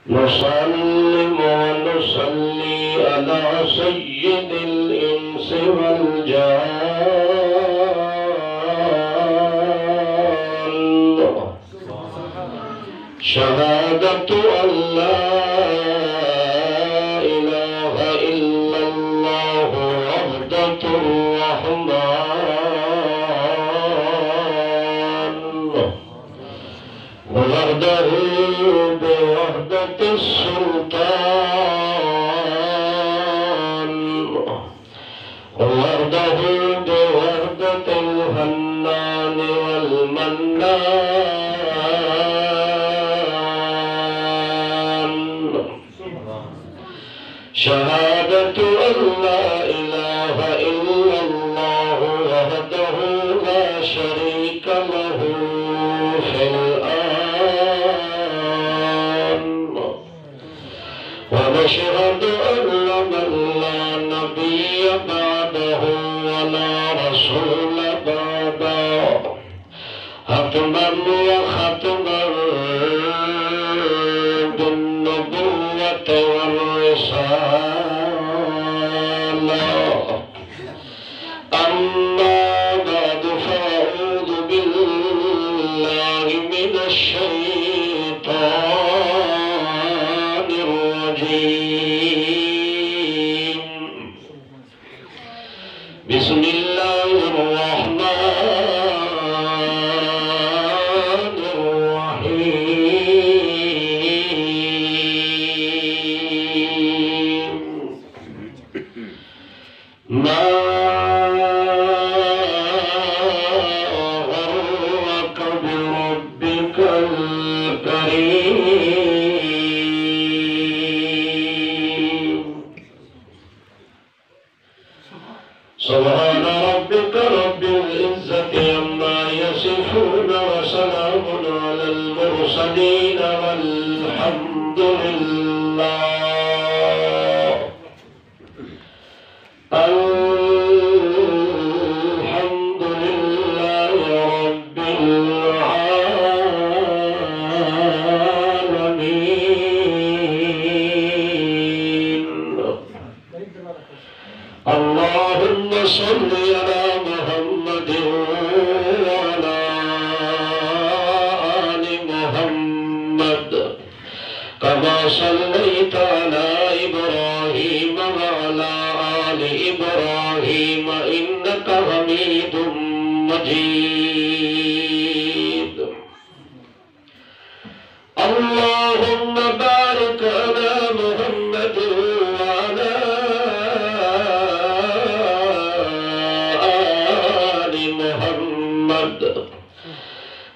نسلم ونصلي على سيد الإنس والجان شهادة أن لا إله إلا الله وحدة الرحمن وحده بوحدة السلطان وحده بوحدة الحنان والمنان شهادة أن لا إله إلا الله وحده لا شريك له في الآن ونشهد أن من لا نبي بعده ولا رسول بعده حتما وختما بالنبوة والرسالة أما بعد فأعوذ بالله من الشيطان الرجيم بسم الله الرحمن الرحيم ما غرك بربك الكريم سبحان ربك رب العزة عما يصفون وسلام على المرسلين والحمد لله الحمد لله رب العالمين اللهم صل على محمد وعلى آل محمد كما صليت على إبراهيم وعلى آل إبراهيم إنك حميد مجيد اللهم بارك على محمد وعلى آل محمد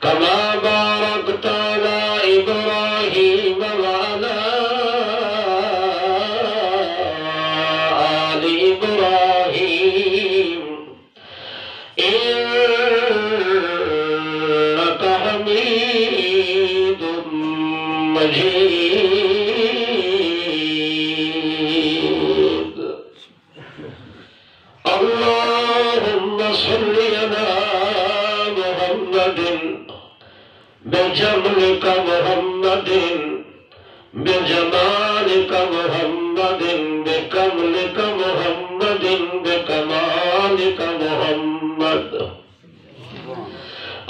كما باركت على إبراهيم وعلى آل إبراهيم إنك حميد مجيد اللهم صل على محمد بجملك محمد بجمالك محمد بكملك محمد بكمالك محمد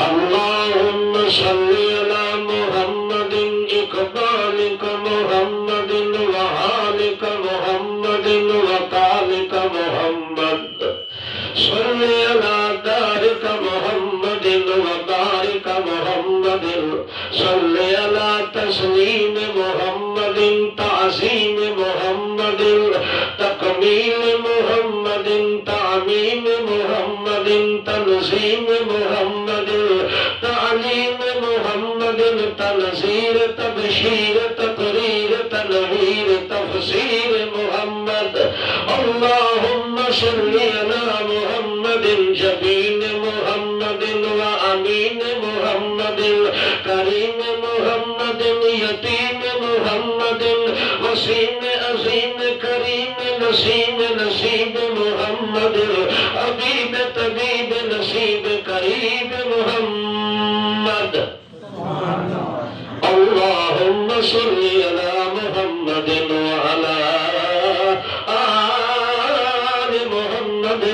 اللهم صل على محمد إقبالك محمد وحالك محمد وقالك محمد صل على دارك محمد وبارك محمد صل على تسليم محمد تعظيم محمد تكميل محمد تعميم محمد تنظيم محمد تعليم محمد تنزيل تبشير تقرير تنوير تفسير محمد اللهم صل على محمد جبين محمد وأمين محمد كريم محمد يتيم محمد وسيم عظيم كريم نسيم نصيب محمد حبيب طبيب نصيب قريب محمد صلی علی محمد وعلی آل محمد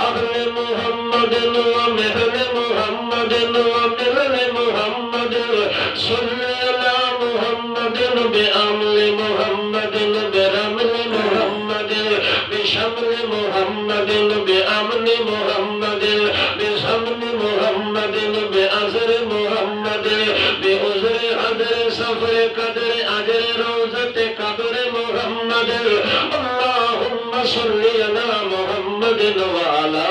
اہل محمد ومثل محمد وملل محمد صلی علی محمد بعمل محمد برمل محمد بشمل محمد بأمن محمد بسمن محمد بأزر محمد بأزر عدر سفر قدر أجر روزة قبر محمد اللهم صل على محمد وعلى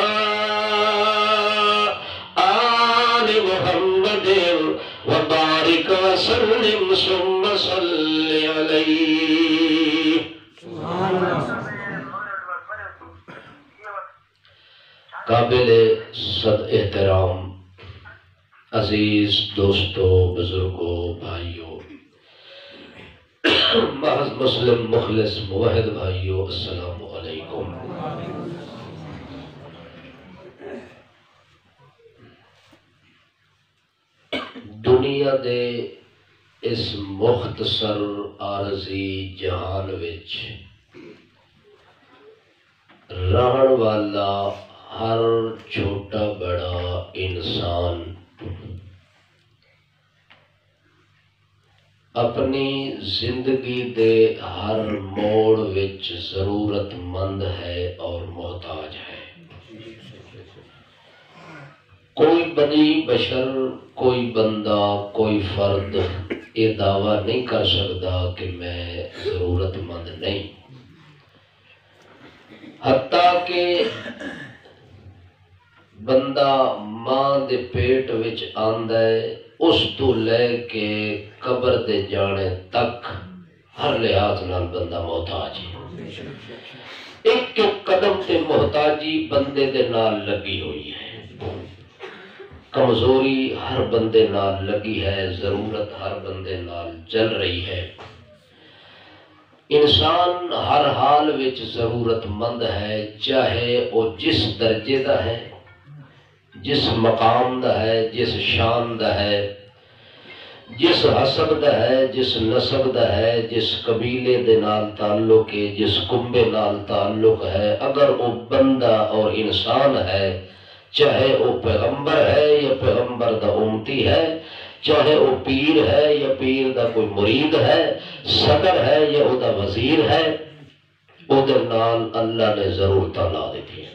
آل محمد وبارك وسلم ثم صل عليه. قابل صد احترام عزیز دوستو، بزرگوں، بھائیوں، محض مسلم مخلص موحد بھائیوں، السلام علیکم. دنیا دے اس مختصر عارضی جہان وچ رہن والا ہر چھوٹا بڑا انسان اپنی زندگی دے ہر موڑ وچ ضرورت مند ہے اور محتاج ہے. کوئی بنی بشر، کوئی بندہ، کوئی فرد یہ دعویٰ نہیں کر سکتا کہ میں ضرورت مند نہیں. حتیٰ کہ بندہ ماں دے پیٹ وچ آندا ہے، اس تو لے کے قبر دے جانے تک ہر لحاظ نال بندہ محتاج ہے. ایک قدم تے محتاجی بندے دے نال لگی ہوئی ہے. کمزوری ہر بندے نال لگی ہے، ضرورت ہر بندے نال چل رہی ہے. انسان ہر حال وچ ضرورت مند ہے، چاہے وہ جس درجے دا ہے، جس مقام دا ہے، جس شان دا ہے، جس حسب دا ہے، جس نسب دا ہے، جس قبیلے دے نال تعلق ہے، جس کنبے نال تعلق ہے. اگر وہ بندہ اور انسان ہے، چاہے وہ پیغمبر ہے یا پیغمبر دا امتی ہے، چاہے وہ پیر ہے یا پیر دا کوئی مرید ہے، صدر ہے یا او دا وزیر ہے، او دے نال اللہ نے ضرورتاں لا دیتی ہیں.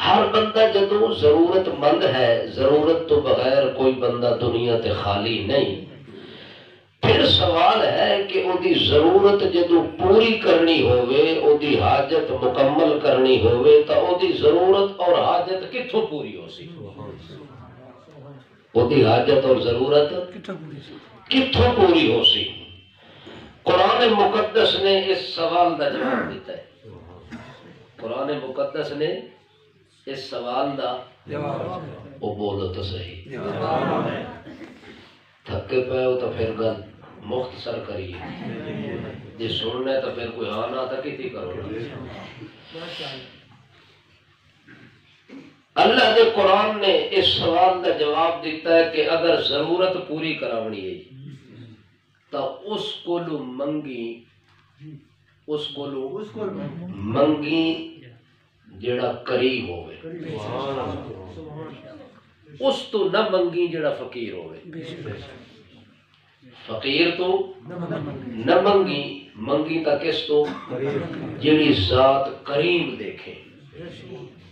ہر بندہ جدوں ضرورت مند ہے، ضرورت تو بغیر کوئی بندہ دنیا تے خالی نہیں. پھر سوال ہے کہ او دی ضرورت جدوں پوری کرنی ہوئے، او دی حاجت مکمل کرنی ہوئے، تو او دی ضرورت اور حاجت کتھوں پوری ہو سی؟ او دی حاجت اور ضرورت کتھوں پوری ہو سی؟ قرآن مقدس نے اس سوال دا جواب دیتا ہے. قرآن مقدس نے اس سوال دا جواب، او بولو تو صحیح. تھکے پے ہو تو پھر گل مختصر کریے، جی سننا ہے تو پھر کوئی ہاں نہ تھا کتی کرو. اللہ دے قرآن نے اس سوال کا جواب دیتا ہے کہ اگر ضرورت پوری کراونی ہے تو اس کو منگی جڑا قریب ہوئے، اس تو نہ منگی جڑا فقیر ہوئے. فقیر تو نہ منگی تا کس تو جڑی ذات کریم دیکھے،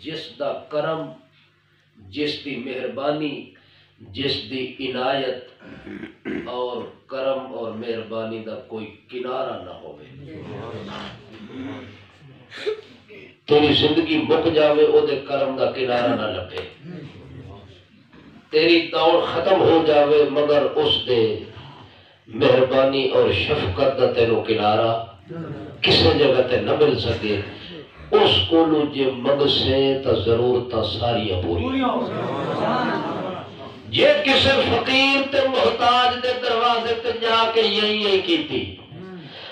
جس دا کرم، جس دی مہربانی، جس دی عنایت اور کرم اور مہربانی دا کوئی کنارہ نہ ہوئے. تیری زندگی مک جاوے، او دے کرم دا کنارہ نہ لبے. تیری دوڑ ختم ہو جاوے مگر اس دے مہربانی اور شفقت دا تینوں کنارہ کسی جگہ تے نہ مل سکے. اس کو جے منگ سے تا ضرورتاں ساریاں پوری. جے کسی فقیر تے محتاج دے دروازے تے جا کے یہی کیتی،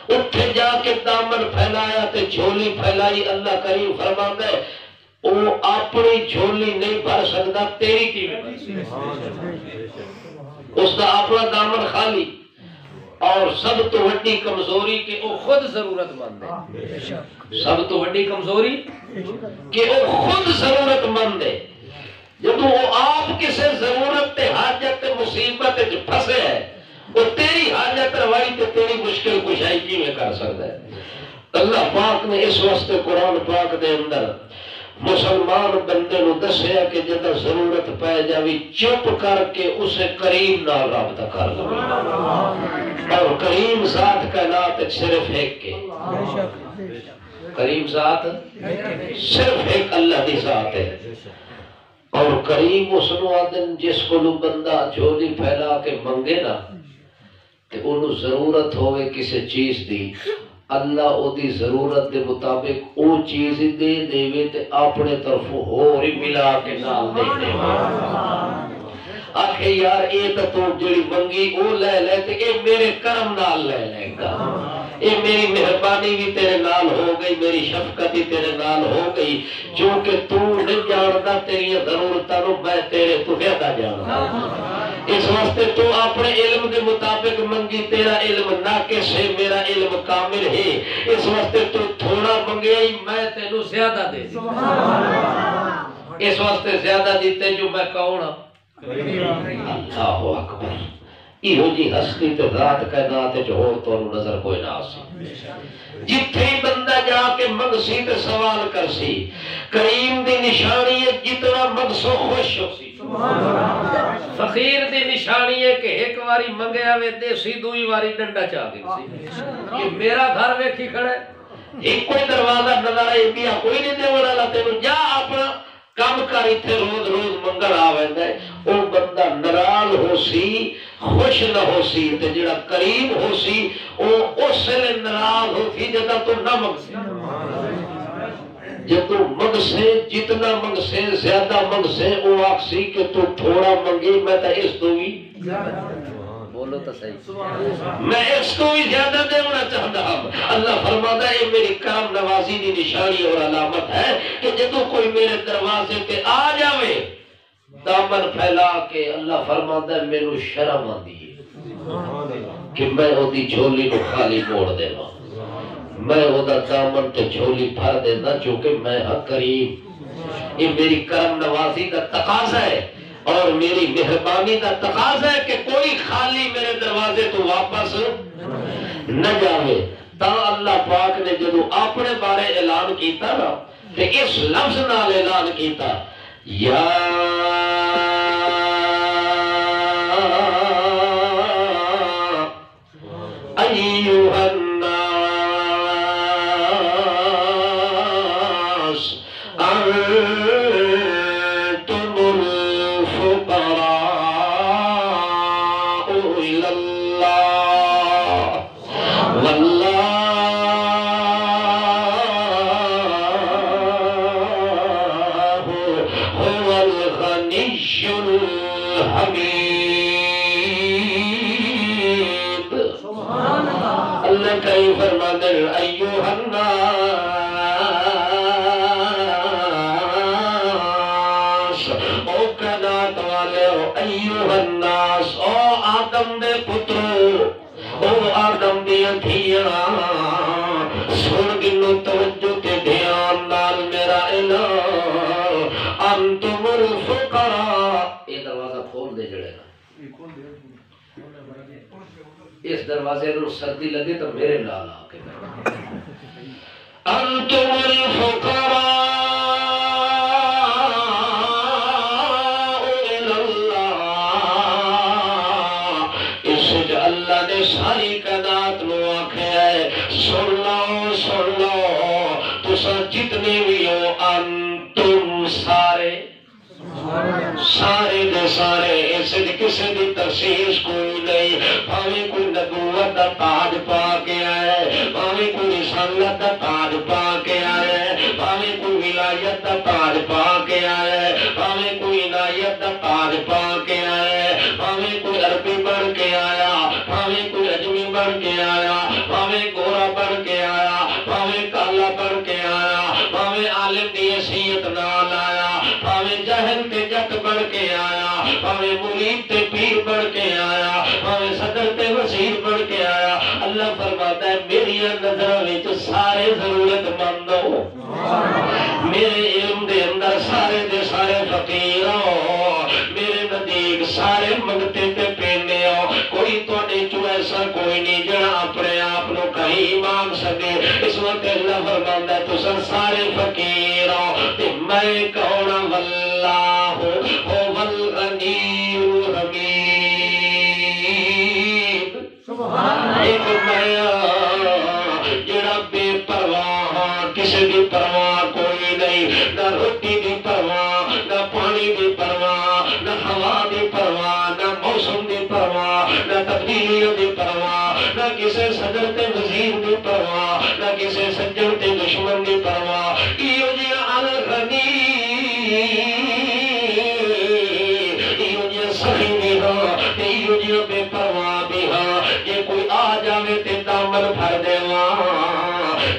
اتھے جا کے دامن پھیلایا تے جھولی پھیلائی، اللہ کریم فرماتا ہے وہ اپنی جھولی نہیں بھر سکتا، تیری کی اس کا اپنا دامن خالی. اور سب تو وڈی کمزوری کہ وہ خود ضرورت مند ہے. سب تو وڈی کمزوری کہ وہ خود ضرورت مند ہے. جب وہ آپ کسی ضرورت تے حاجت تے مصیبت تے پھسے ہے وہ تیری حاجت روائی تے تیری مشکل کشائی کی میں کر سکتا ہے. اللہ پاک نے اس واسطے قرآن پاک دے اندر مسلمان بندے نو دسیا کہ جدہ ضرورت پائے جاوی چپ کر کے اسے کریم نال رابطہ کر لو. اور کریم ذات کا نات صرف ایک کے کریم ذات صرف ایک اللہ دی ذات ہے. اور کریم اس نو آدن جس کو بندہ جھولی پھیلا کے منگے نا تے انہوں ضرورت ہوئے کسی چیز دی اللہ او دی ضرورت دے مطابق او چیز دے دے تے اپنے طرف ہو ری ملا کے نال دے دے. آکھے یار اے تو جڑی منگی او لے لے تے اے میرے کرم نال لے لے گا. اے میری مہربانی بھی تیرے نال ہو گئی میری شفقت بھی تیرے نال ہو گئی جو کہ تو نہیں جانتا تیری ضرورتاں نو میں تیرے تو زیادہ جانتا. اس واسطے تو اپنے علم کے مطابق منگی تیرا علم ناقص ہے میرا علم کامل ہے. اس واسطے تو تھوڑا منگے میں تینو زیادہ دے دی. اس واسطے زیادہ دیتے جو میں کون ہوں. اللہ اکبر. یہ جی ہستی تے ذات کائنات جو ہو تو نظر کوئی نہ آسی. جتھے بندہ جا کے منگسی تے سوال کرسی کریم دی نشانی ہے جتنا منگسو خوش ہو سی. فقیر دی نشانی ہے کہ ایک واری منگیا وے دے سی دوئی واری ڈنڈا چاہ گئی سی کہ میرا گھر ویکھی کھڑا ہے ایک کوئی دروازہ نظر آئی بیا کوئی نہیں دے والا تینوں جا اپنا کام کر اتھے روز روز منگل آویندا ہے. او بندہ ناراض ہو سی خوش نہ ہو سی تے جڑا کریم ہو سی او اس لئے ناراض ہو سی جدا تو نہ منگ سی. جب تو منگ سے جتنا منگ سے زیادہ منگ سے او آکسی کہ تو تھوڑا منگی میں تا اس تو بھی بولو تو صحیح میں اس کو بھی زیادہ دینا چاہتا ہوں. اللہ فرماتا ہے یہ میری کرم نوازی دی نشانی اور علامت ہے کہ جدو کوئی میرے دروازے پہ آ جاوے دامن پھیلا کے اللہ فرماتا ہے میرے شرم آندی ہے کہ میں وہ دی جھولی کو خالی موڑ دینا میں وہ دامن تے جھولی بھر دینا چونکہ میں ہاں کریم. یہ میری کرم نوازی کا تقاضا ہے اور میری مہربانی کا تقاضا ہے کہ کوئی خالی میرے دروازے تو واپس نہ جاوے. تا اللہ پاک نے جدو اپنے بارے اعلان کیتا نا کہ اس لفظ نال اعلان کیتا یا ایوہ الناس انتم الفقراء الى اللہ واللہ هو الغنی الحمید. اللہ کہیں فرماتے ہیں ایوہ الناس او کائنات والے ایوہ الناس او آدم دے پترو او آدم دیا دھیاں سن گنو توجہ کے دھیان نال میرا اعلان انتم الفقراء. یہ دروازہ کھول دے جڑے گا اس دروازے نو سردی لگے تو میرے نال آ کے انتم الفقراء الى اللہ. اس جو اللہ نے ساری کائنات نو آکھیا ہے سن لو تساں جتنے بھی ہو انتم سارے دے سارے اس کسی دی تخصیص کوئی نہیں. بھاویں کوئی نبوت دا تاج پا کے آئے بھاویں کوئی رسالت دا تاج پا کے آئے بھاویں کوئی ولایت دا تاج پا کے آئے بھاویں کوئی عنایت دا تاج پا کے آئے بھاویں کوئی عربی بن کے آیا بھاویں کوئی اجمی بن کے آیا بھاویں گورا بن کے آیا بھاویں کالا بن کے آیا بھاویں عالم دی حیثیت نال آیا بھاویں جاہل تے جٹ بن کے آیا، پاوے مرید تے پیر بن کے آیا، پاوے صدر تے وزیر بن کے آیا، اللہ فرماتا ہے میری نظر وچ سارے ضرورت مند ہو، میرے علم دے اندر سارے دے سارے فقیر ہو، میرے نزدیک سارے منگتے تے پینے ہو، کوئی تواڈے چوں ایسا کوئی نہیں جڑا اپنے آپ نو کہیں مانگ سکے۔ اس وقت اللہ فرماندا ہے تساں سارے فقیر ہو تے میں کون واللہ هو الغنی الحمید، ایک میں جڑا بے پرواہ، کسی دی پرواہ کوئی نہیں، نہ روٹی دی پرواہ، نہ پانی دی پرواہ، نہ ہوا دی پرواہ، نہ موسم دی پرواہ، نہ تبدیلیوں دی پرواہ، نہ کسی صدر تے وزیر دی پرواہ، نہ کسی سجن تے دشمن دی پرواہ، ایو جی الغنی سخی بھی ہاں ایو جی بے پرواہ بھی ہاں، یہ کوئی آ جاوے تے دامن بھر دیواں،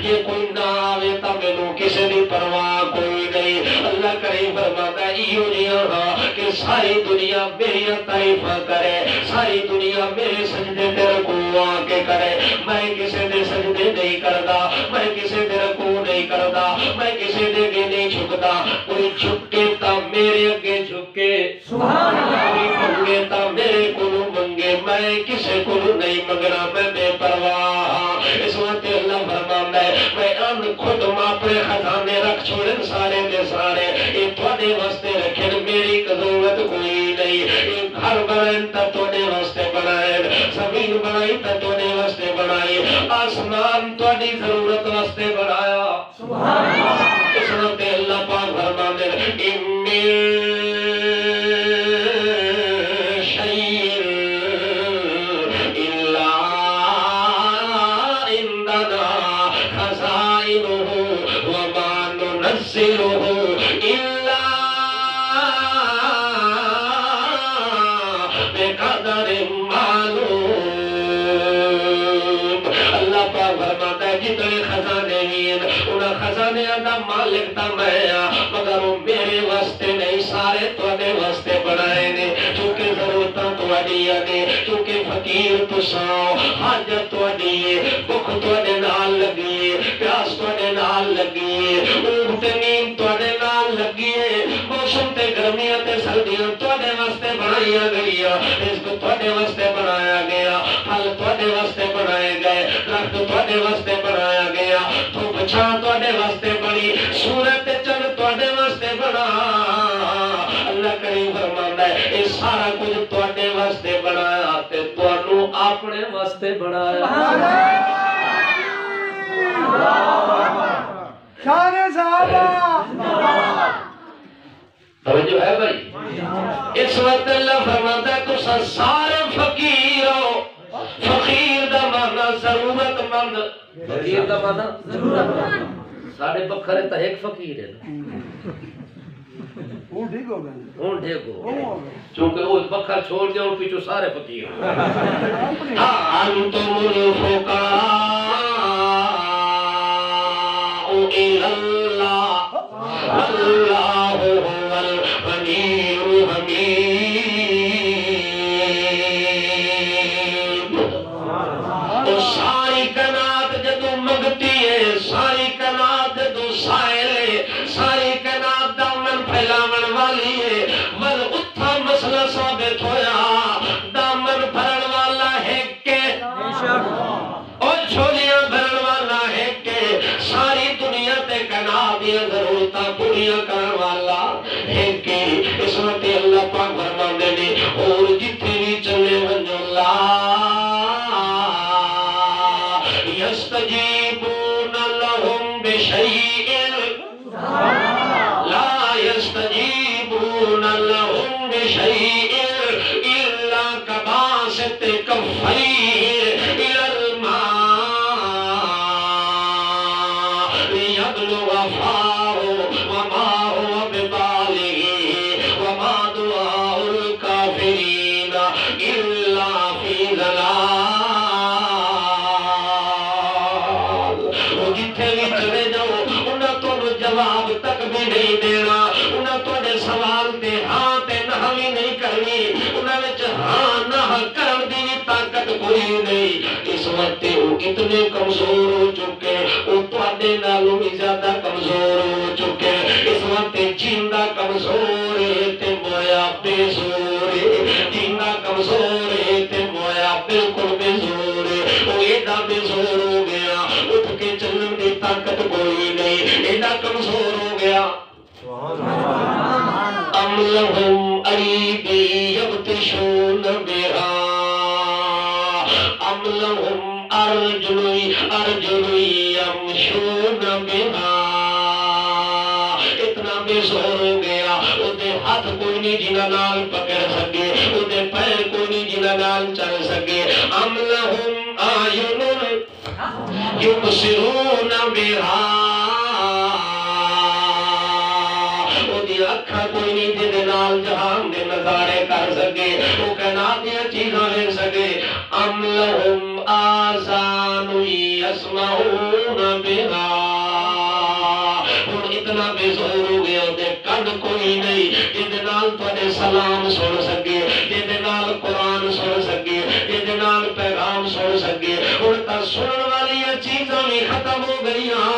یہ کوئی نہ آوے تا مینوں کسی دی پرواہ کوئی نہیں۔ اللہ کریم فرماتا ہے ایو جی ہاں کہ ساری دنیا میری تعریفاں کرے، ساری دنیا میرے سجدے تے رکوع آ کے کرے، میں کسی دے سجدے نہیں کردا، میں کسی دے رکوع نہیں کردا، میں کسی دے اگے نہیں جھکدا، کوئی جھکے تا میرے اگے جھکے، سبحان اللہ، کوئی منگے تا میرے کولو منگے، میں کسی کولو نہیں منگنا، میں بے پرواہ۔ اس وقت اللہ فرماندا ہے میں ان خود اپنے خزانے رکھ چھوڑن سارے دے سارے، یہ تواڈے واسطے رکھن، میری ضرورت کوئی نہیں، یہ گھر بنائیں تا تواڈے واسطے بنائیں، زمین بنائی تا تواڈے واسطے بنائی، آسمان تواڈی ضرورت واسطے بنایا، سبحان اللہ۔ اس وقت اللہ پاک فرماندے انی جتنے خزانے ہیں انہاں خزانے دا مالک تا میں مگر وہ میرے واسطے نہیں، سارے تواڈے واسطے بنائے نے، چونکہ ضرورتاں تواڈیاں نے، چونکہ فقیر تساں، حاجت تواڈی ہے، بھوک تواڈے نال لگی ہے، پیاس تواڈے نال لگی ہے، اونگ تے نیند تواڈے نال لگی ہے، موسم تے گرمیاں تے سردیاں تواڈے واسطے بنائیاں گئیاں، رزق تواڈے واسطے بنایا گیا، پھل تواڈے واسطے بنائے گئے، درخت تواڈے واسطے بنایا گیا، دھوپ چھاں تواڈے واسطے بنی، سورج تے چند تواڈے واسطے بنا۔ اللہ کریم فرماندا ہے یہ سارا کچھ تواڈے واسطے بنایا تے تانوں اپنے واسطے بنایا۔ شان صحابہ توجہ ہے بھائی؟ اس وقت اللہ فرماتا ہے تو سارے فقیر ہو، فقیر دا معنی ضرورت مند، فقیر دا معنی ضرورت مند، ساڑھے بکھرے تا ایک فقیر ہے، ہوں ٹھیک ہو گئے، ہوں ٹھیک ہو گئے، چونکہ وہ بکھر چھوڑ دیا اور پیچھو سارے فقیر ہو۔ انتم الفقراء الی اللہ واللہ هو الغنی الحمید۔ ساری کائنات جدو منگتی ہے، ساری کائنات جدو سائل ہے، ساری کائنات دامن پھیلاون والی ہے، ول اتھا مسئلہ ثابت ہویا دامن بھرن والا ہے کہ اور چھولیاں بھرن والا ہے کہ ساری دنیا تے کائنات دی ضرورتاں پوریاں کرن والا ہے کہ اس وقت اللہ پاک فرماندے نے اور جتھے بھی چلے ونجو لا يستجيبون لهم بشيء لا يستجيبون لهم بشيء إلا كباسط كفيه إلى الماء ليبلغ فاه وما هو ببالغه وما دعاء الكافرين إلا في ضلال۔ جواب تک بھی نہیں دینا، انہیں تھوڑے سوال وچ ہاں نہ کرن دی طاقت کوئی نہیں اس وقت وہ اتنے کمزور ہو چکے وہ تواڈے نالوں بھی زیادہ کمزور ہو چکے اس وقت جیندا کمزور ہے تے مویا بے زور ہے جیندا کمزور ہے تے مویا بالکل بے زور ہے وہ ایڈا بے زور ہو گیا اٹھ کے چلن دی طاقت کوئی نہیں ایڈا کمزور ہو گیا ام لہم ایدی یبطشون بہا ام لہم ارجل یمشون بہا اتنا بے زور ہو گیا اودے ہاتھ کوئی نہیں جنہاں نال پکڑ سکے اودے پیر کوئی نہیں جنہاں نال چل سکے ام لہم اعین یبصرون بہا اکھا کوئی نہیں دے نال جہان دے نظارے کر سکے وہ کائنات دیا چیزاں لے سکے ام لہم آذان یسمعون بہا ہن اتنا بے زور ہو گیا تے کن کوئی نہیں جے نال تواڈے سلام سن سکے جے نال قرآن سن سکے جے نال پیغام سن سکے ہن تا سنن والی چیزاں بھی ختم ہو گئیاں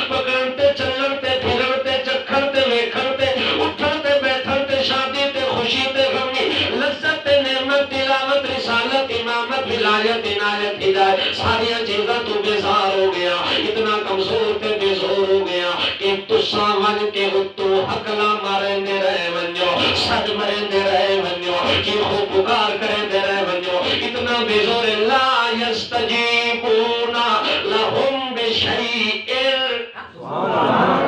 پکڑن تے چلن تے پھرن تے چکھن تے ویکھن تے اٹھن تے بیٹھن تے شادی تے خوشی تے غمی لذت تے نعمت تلاوت رسالت امامت ولایت عنایت ہدایت ساری چیزاں تو بیزار ہو گیا اتنا کمزور تے بے زور ہو گیا کہ تساں ون کے اتو حقلا مارندے رہے ونجو سج مرندے رہے ونجو چیخو پکار کرندے رہے ونجو اتنا بے زور لا یستجیبون لہم بشیء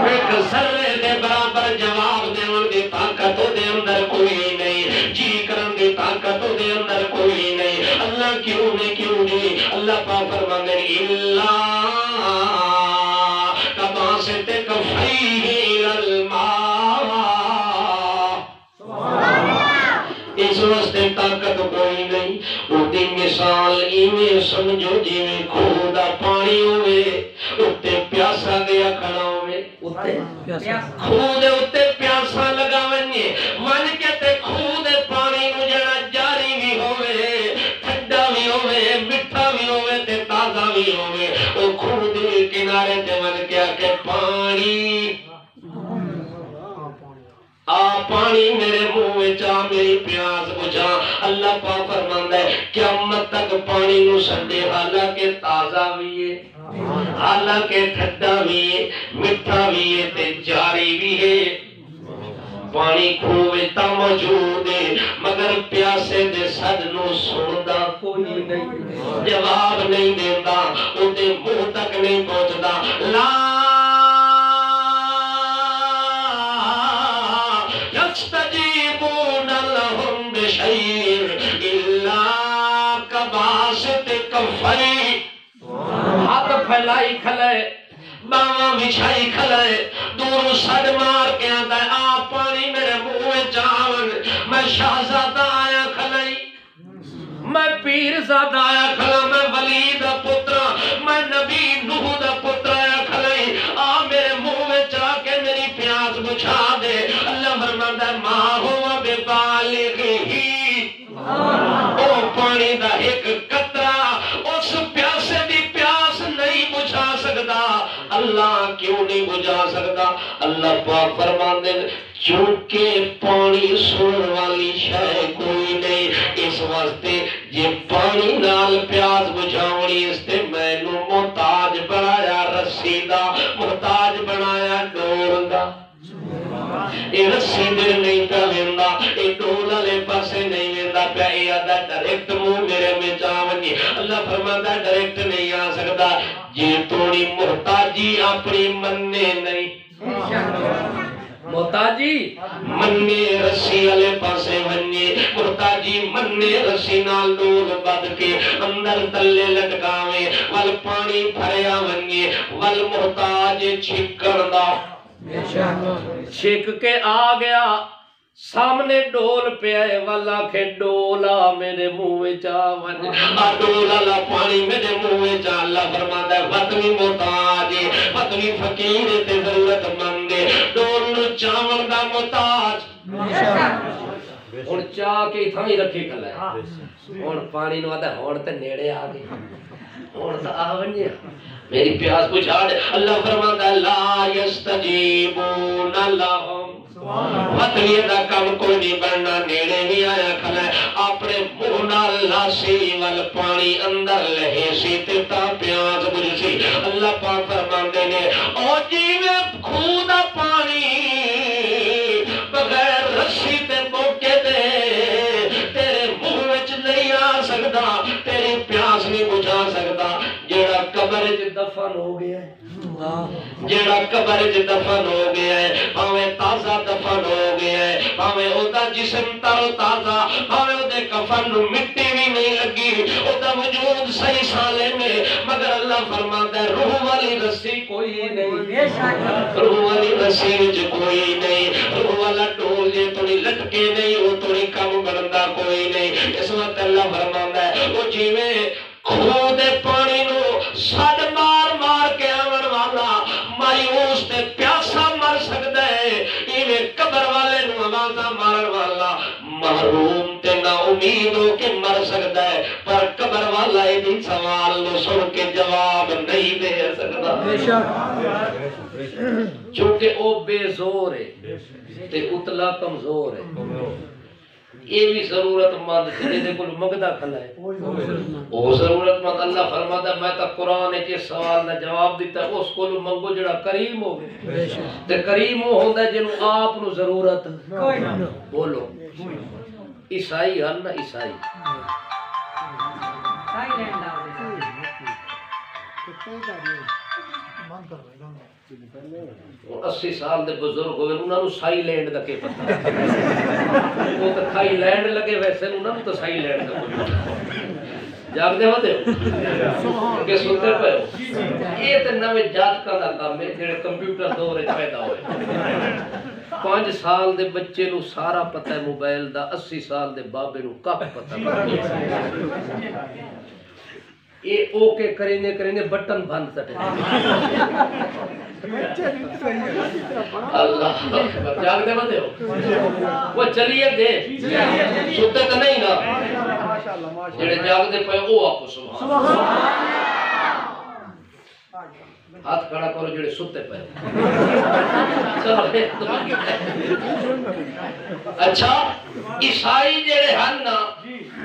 ایک ذرے دے برابر جواب دیون دی طاقت دے اندر کوئی نہیں جی کرن دی طاقت دے اندر کوئی نہیں اللہ کیوں نہیں اللہ پاک فرماندے الا کباسط کفیہ الی الماء اس واسطے طاقت کوئی نہیں وہ دی مثال ایویں سمجھو جویں کھوہ دا پانی ہوئے اتے پیاسا گیا کھڑا ہوئے کھوہ دے اتے پیاسا لگا ونجے ون کے تے کھوہ دے پانی نو جڑا جاری بھی ہوئے ٹھنڈا بھی ہوئے مٹھا بھی ہوئے تے تازہ بھی ہوئے وہ کھوہ دے کنارے تے ون کیا کہ پانی پانی میرے منہ میں چاہ میری پیاس بجھا اللہ پاک فرماندا ہے قیامت تک پانی نو سڈے حالانکہ تازہ بھی ہے حالانکہ ٹھنڈا بھی ہے میٹھا بھی ہے تے جاری بھی ہے پانی کھوہ تا موجود ہے مگر پیاسے دے سد نو سندا کوئی نہیں جواب نہیں دیندا اودے منہ تک نہیں پہنچدا لا یستجیبون لہم بشیء الا کباسط کفیہ ہاتھ پھیلائی کھلے باواں بچھائی کھلے دور سڑ مار کے آتا ہے آ پانی میرے منہ میں چاون میں شہزادہ آیا کھلائی میں پیر زادہ آیا کھلا میں ولی دا پترا میں نبی نوح دا پترا آیا کھلائی آ میرے منہ میں چاہ کے میری پیاس بچھا دے اللہ فرماندا ہے ما ہوا ببالغی او پانی دا ایک قطرہ اس پیاسے دی پیاس نہیں بجھا سکتا اللہ کیوں نہیں بجھا سکتا اللہ پاک فرماندے چونکہ پانی سنن والی شے کوئی نہیں اس واسطے یہ پانی نال پیاس بجھاونی اس تے مینوں محتاج بنایا رسی دا محتاج بنایا ڈور دا اے رسی دل نہیں پہ ویندا اے ڈول والے پاسے نہیں ویندا پیا اے آدا ڈائریکٹ منہ میرے میں چاونی اللہ فرماندا ڈائریکٹ نہیں آ سکدا جے توڑی محتاجی اپنی مننے نہیں محتاجی مننے رسی والے پاسے ونجے محتاجی مننے رسی نال ڈول بد کے اندر تلے لٹکاوے ول پانی بھریا ونجے ول محتاج چھکڑ دا چھک کے آ گیا سامنے ڈول پہ آئے والا کہ ڈولا میرے منہ میں چاون ڈولا لا پانی میرے منہ میں چا اللہ فرماتا ہے فتوی محتاج فتوی فقیر تے ضرورت مند ڈول نو چاون دا محتاج ہن چاہ کے تھاں ہی رکھی کھلا ہے ہن پانی نو آدا ہن تے نیڑے آ گئے ہن تا آ ونجے میری پیاس بجھا دے اللہ فرماتا ہے لا یستجیبون لہم وطنی دا کم کوئی نہیں بننا نیڑے بھی آیا کھلا ہے اپنے منہ نال لاسی وال پانی اندر لہے سی تے پیاس بجھ سی اللہ پاک فرماندے نے او جیویں خوں دا پانی بغیر رسی تے موقع دے تیرے منہ وچ نہیں آ سکدا تیری پیاس نہیں بجھا سکدا جیڑا قبر وچ دفن ہو گیا ہے جیڑا قبر وچ دفن ہو گیا ہے بھاویں تازہ دفن ہو گیا ہے بھاویں اودا جسم تر تازہ بھاویں اودے کفن نو مٹی بھی نہیں لگی اودا وجود صحیح سالم ہے مگر اللہ فرماتا ہے روح والی رسی کوئی نہیں روح والی رسی وچ کوئی نہیں روح والا ڈول جے تھوڑی لٹکے نہیں وہ تھوڑی کم بندا کوئی نہیں اس وقت اللہ فرماتا ہے وہ جیویں خوں دے پانی نو سڈ مار مار کے آون والا مایوس تے پیاسا مر سکدا ہے ایویں قبر والے نو آوازاں مارن والا محروم تے نا امید ہو کے مر سکدا ہے پر قبر والا ایدی سوال نو سن کے جواب نہیں دے سکدا چونکہ او بے زور ہے تے اتلا کمزور ہے یہ بھی ضرورت مند جنہیں کل مگدہ کھلا ہے وہ ضرورت مند اللہ فرماتا ہے میں تا قرآن کے سوال نہ جواب دیتا ہے اس کو منگو جڑا کریم ہو گئے تے کریم ہو ہوندہ ہے جنہوں آپ نو ضرورت بولو عیسائی ہن نا عیسائی اور 80 سال دے بزرگ ہوئے انہوں نے سائی لینڈ دا کے پتہ وہ تو کھائی لینڈ لگے ویسے انہوں نے تو سائی لینڈ دا کوئی پتہ جاگ دے ہوتے ہو کہ سنتے پہ ہو یہ تو نوے جات کا دا کام ہے جنہیں کمپیوٹر دور پیدا ہوئے 5 سال دے بچے نو سارا پتہ ہے موبائل دا 80 سال دے بابے نو کپ پتہ ہے یہ اوکے کریں بٹن بند سٹے اللہ جاگ دے بندے ہو وہ چلیے دے ستے تو نہیں نا جڑے جاگ دے پہ او آپ سبحان ہاتھ کھڑا کرو جڑے ستے پہ اچھا عیسائی جڑے ہن نا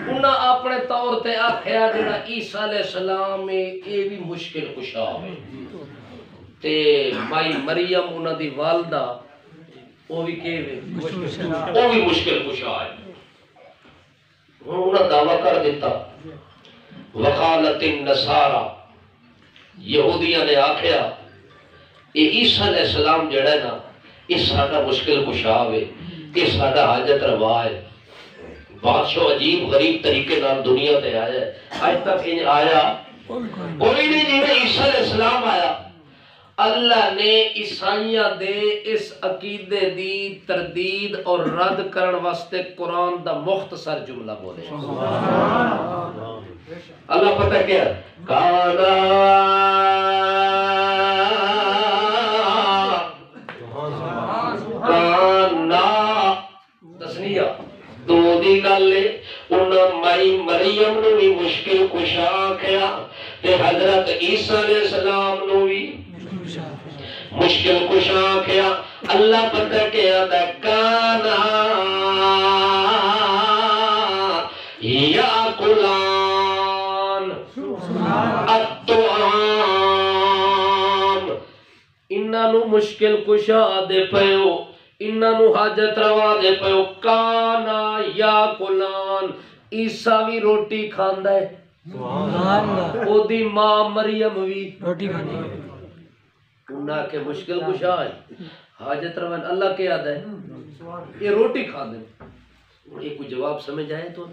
انہاں اپنے طور تے آکھیا جڑا عیسیٰ علیہ السلام اے بھی مشکل کشا ہے تے مائی مریم انہاں دی والدہ وہ بھی مشکل کشا ہے انہاں دعویٰ کر دیتا وقالت النصارى یہودیاں نے آکھیا اے عیسیٰ علیہ السلام جڑا ہے نا اس ساڈا مشکل کشا ہے یہ ساڈا حاجت روا ہے بادشاہ عجیب غریب طریقے نال دنیا تے آیا ہے آج تک انہیں آیا کوئی نہیں جی عیسیٰ علیہ السلام آیا اللہ نے عیسائیاں دے اس عقیدے دی تردید اور رد کرن واسطے قرآن دا مختصر جملہ بولے اللہ پتہ کیا کانا تسنیہ دو دی گالے انہاں مائی مریم نو بھی مشکل کشا کیا تے حضرت عیسیٰ علیہ السلام نو بھی مشکل کشا کیا اللہ پتہ کیا دا کانا یا قلان الطعام انہاں نو مشکل کشا دے پیو انہاں نو حاجت روا دے پیو کانا یا قلان عیسیٰ بھی روٹی کھاندا ہے او دی ماں مریم بھی روٹی کھاندی ہے انہاں کے مشکل کشا ہے حاجت روا اللہ کے یاد ہے یہ روٹی کھاندے یہ کوئی جواب سمجھ آئے تو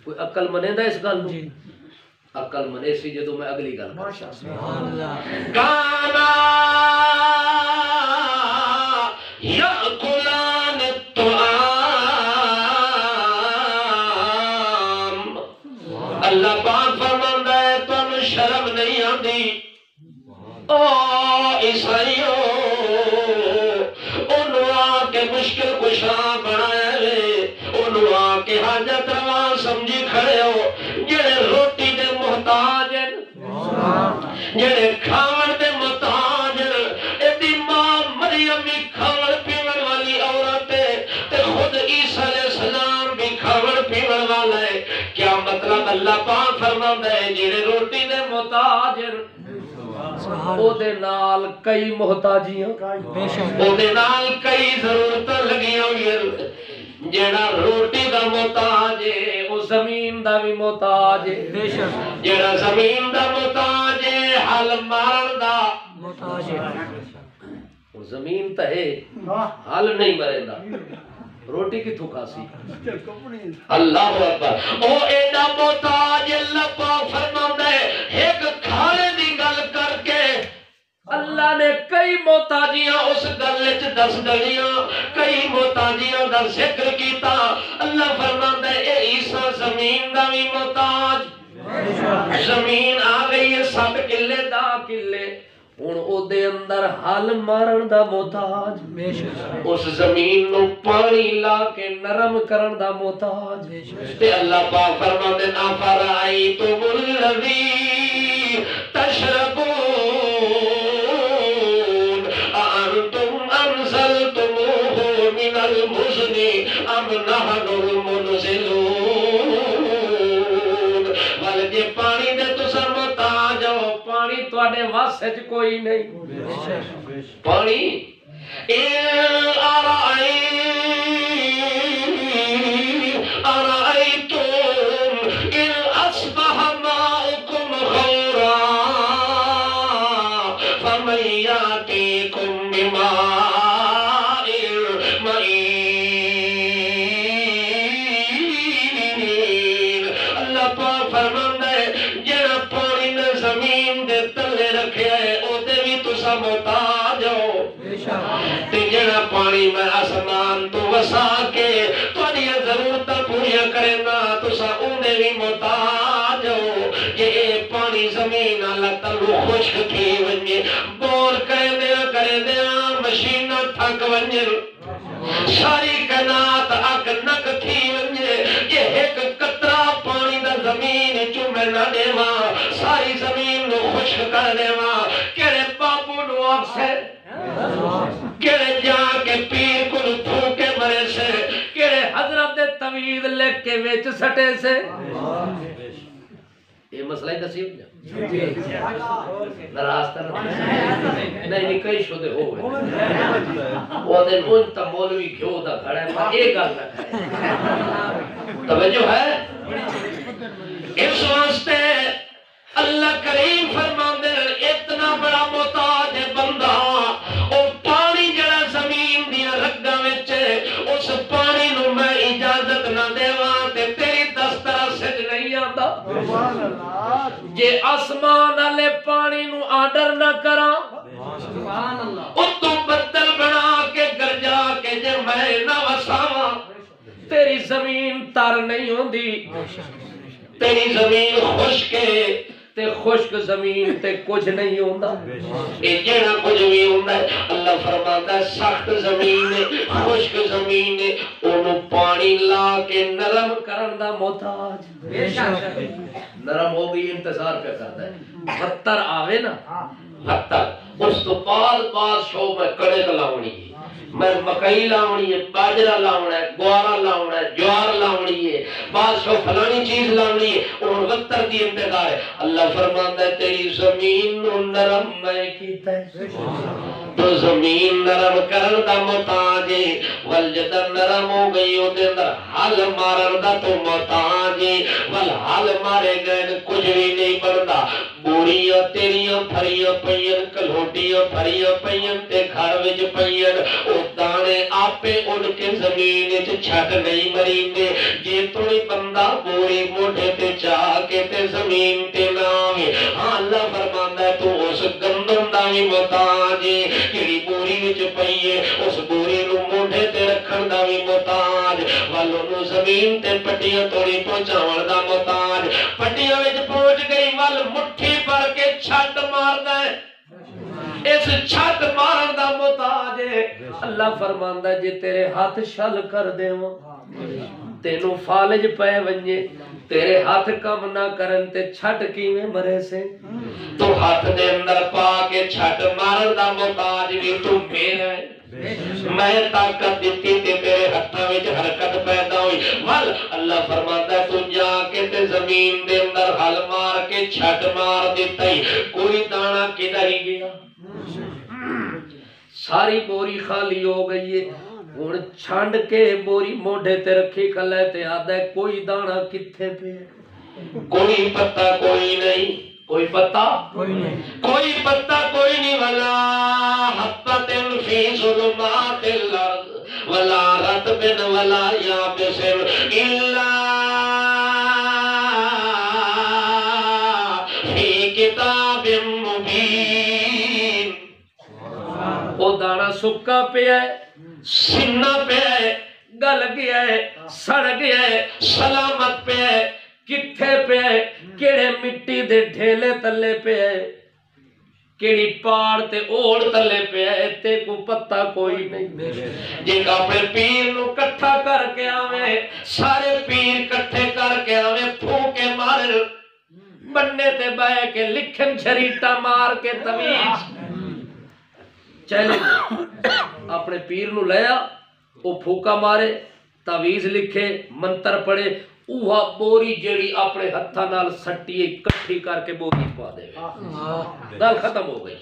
کوئی عقل منے دا اس گل جی عقل منے سی جدو میں اگلی گل کانا یأکلان الطعام اللہ پاک فرماندا ہے تانوں شرم نہیں آندی او عیسائیو انہوں آ کے مشکل کشا بنایا ہے انہوں آ کے حاجت روا سمجھی کھڑے ہو جڑے روٹی دے محتاج ہیں جڑے کھاون دے محتاج ہیں ایدی ماں مریم بھی کھاون پیون والی عورت ہے تے خود عیسیٰ علیہ السلام بھی کھاون پیون والا ہے کیا مطلب اللہ پاک فرماتا ہے جڑے روٹی دے محتاج ہیں او دے نال کئی محتاجیاں او دے نال کئی ضرورتاں لگیاں ہوئی جڑا روٹی دا محتاج ہے او زمین دا بھی محتاج ہے جڑا زمین دا محتاج ہے حل مارن دا محتاج ہے زمین تے ہے حل نہیں مریندا روٹی کتھوں کھاسی اللہ اکبر او ایڈا محتاج اللہ پاک فرماتا ہے ایک کھانے دی گل کر کے اللہ نے کئی محتاجیاں اس گل وچ دس ڈلیاں کئی محتاجیاں دا ذکر کیتا اللہ فرماتا ہے اے عیسیٰ زمین دا بھی محتاج زمین آ گئی ہے 7 کلے 10 کلے ہن او دے اندر حل مارن دا محتاج اس زمین نو پانی لا کے نرم کرن دا محتاج تے اللہ پاک فرماندے نا فرائیتم الذی تشربون أأنتم أنزلتموه من المزن أم نحن المنزلون والے جے پانی دے تساں محتاج ہو پانی تواڈے واسطے چ کوئی نہیں پانی أرأيتم إن أصبح ماؤكم غورا فمن يأتيكم بماء معين اللہ پاک فرماتا ہے جڑا پانی نے زمین دے تلے رکھیا ہے او دے بھی تساں محتاج ہو تے جڑا پانی میں آسمان تو وسا کے تہاڈیاں ضرورتاں پوریاں کرنا تساں اونے بھی محتاج ہو کہ اے پانی زمین اللہ تلو خشک تھی ونجے بور کرے دیا مشیناں تھک ونجے ساری کائنات اگ نک تھی ونجے یہ ایک قطرہ پانی دا زمین چوں میں نہ دیواں ساری زمین نو خشک کر دیواں کہڑے بابو نو آکھے کہڑے جا کے پیر کو تھوکے مرے سے کہڑے حضرت توید لکھ کے وچ سٹے سے یہ مسئلہ ہی نصیب ناراض تر نہیں کئی شدے ہو گئے وہ دن ان تا مولوی کیوں دا کھڑا ہے پر ایک گل نہ کھڑے توجہ ہے اس واسطے اللہ کریم فرماندے اتنا بڑا محتاج ہے بندہ او پانی جڑا زمین دیا رگاں وچ اس پانی نو میں اجازت نہ دیواں تے تیری دسترس وچ نہیں آندا سبحان اللہ جے آسمان والے پانی نو آرڈر نہ کراں سبحان اللہ او تو بدل بنا کے گرجا کے جے میں نہ وساواں تیری زمین تر نہیں ہوندی تیری زمین خشک ہے تے خشک زمین تے کچھ نہیں ہوندا اے جڑا کچھ بھی ہوندا ہے اللہ فرماتا ہے سخت زمین ہے خشک زمین ہے اونوں پانی لا کے نرم کرن دا محتاج بے شک نرم ہو گئی انتظار پہ کرتا ہے پتھر آوے نا پتھر اس تو بعد شو میں کڑے لاونی ہے میں مکئی لاونی ہے باجرہ لاونا ہے گوارا لاونا ہے جوار لاونی ہے بادشاہ فلانی چیز لاونی ہے اور وقت دی انتظار ہے اللہ فرماتا ہے تیری زمین نرم میں کیتا ہے تو زمین نرم کرن دا محتاج ہے والجدہ نرم ہو گئی ہو دے اندر حل مارن دا تو محتاج ہے والحل مارے گئے کچھ بھی نہیں بڑھتا بوریاں تیریاں پھریاں پئین کلوٹیاں پھریاں پئین تے گھر وچ پئین او دانے آپے اڑ کے زمین وچ چھٹ نہیں مرینگے جے تھوڑی بندہ بوری موٹے تے چاہ کے تے زمین تے نہ آوے ہاں اللہ فرماندا ہے تو اس گندم دا بھی محتاج ہے کیڑی بوری وچ پئی ہے اس بوری نو موٹے تے رکھن دا بھی محتاج والو نو زمین تے پٹیاں توڑی پہنچاون دا محتاج پٹیاں وچ پہنچ گئی ول مٹھی بھر کے چھٹ ماردا ہے اس چھٹ مارن دا محتاج ہے اللہ فرماندا جے تیرے ہاتھ شل کر دیواں تینوں فالج پے ونجے تیرے ہاتھ کم نہ کرن تے چھٹ کیویں مرے سے تو ہاتھ دے اندر پا کے چھٹ مارن دا محتاج بھی تو میرا ہے میں طاقت دیتی تے میرے ہاتھاں وچ حرکت پیدا ہوئی ول اللہ فرماتا ہے تو جا کے تے زمین دے اندر ہل مار کے چھٹ مار دیتا ہی کوئی دانا کدھر ہی گیا ساری بوری خالی ہو گئی ہے ہن چھنڈ کے بوری موڈے تے رکھی کھلے تے آدا ہے کوئی دانا کتھے پہ کوئی پتہ کوئی نہیں کوئی پتہ کوئی نہیں کوئی پتہ کوئی نہیں ولا حبۃ فی ظلمات الارض ولا رطب ولا یابس الا فی کتاب مبین او دانا سکا پیا ہے سننا پیا ہے گل گیا ہے سڑ گیا ہے سلامت پیا ہے کتھے پہ ہے کیڑے مٹی دے ڈھیلے تلے پہ ہے کیڑی پاڑ تے اوڑ تلے پہ ہے تے کو پتہ کوئی نہیں جے اپنے پیر نو کٹھا کر کے آویں سارے پیر کٹھے کر کے آویں پھوکے مار بننے تے بہ کے لکھن جھریٹا مار کے تویز چلے اپنے پیر نو لیا او پھوکا مارے تویز لکھے منتر پڑھے اوہا بوری جیڑی اپنے ہتھاں نال سٹی کٹھی کر کے بوری پا دے گل ختم ہو گئی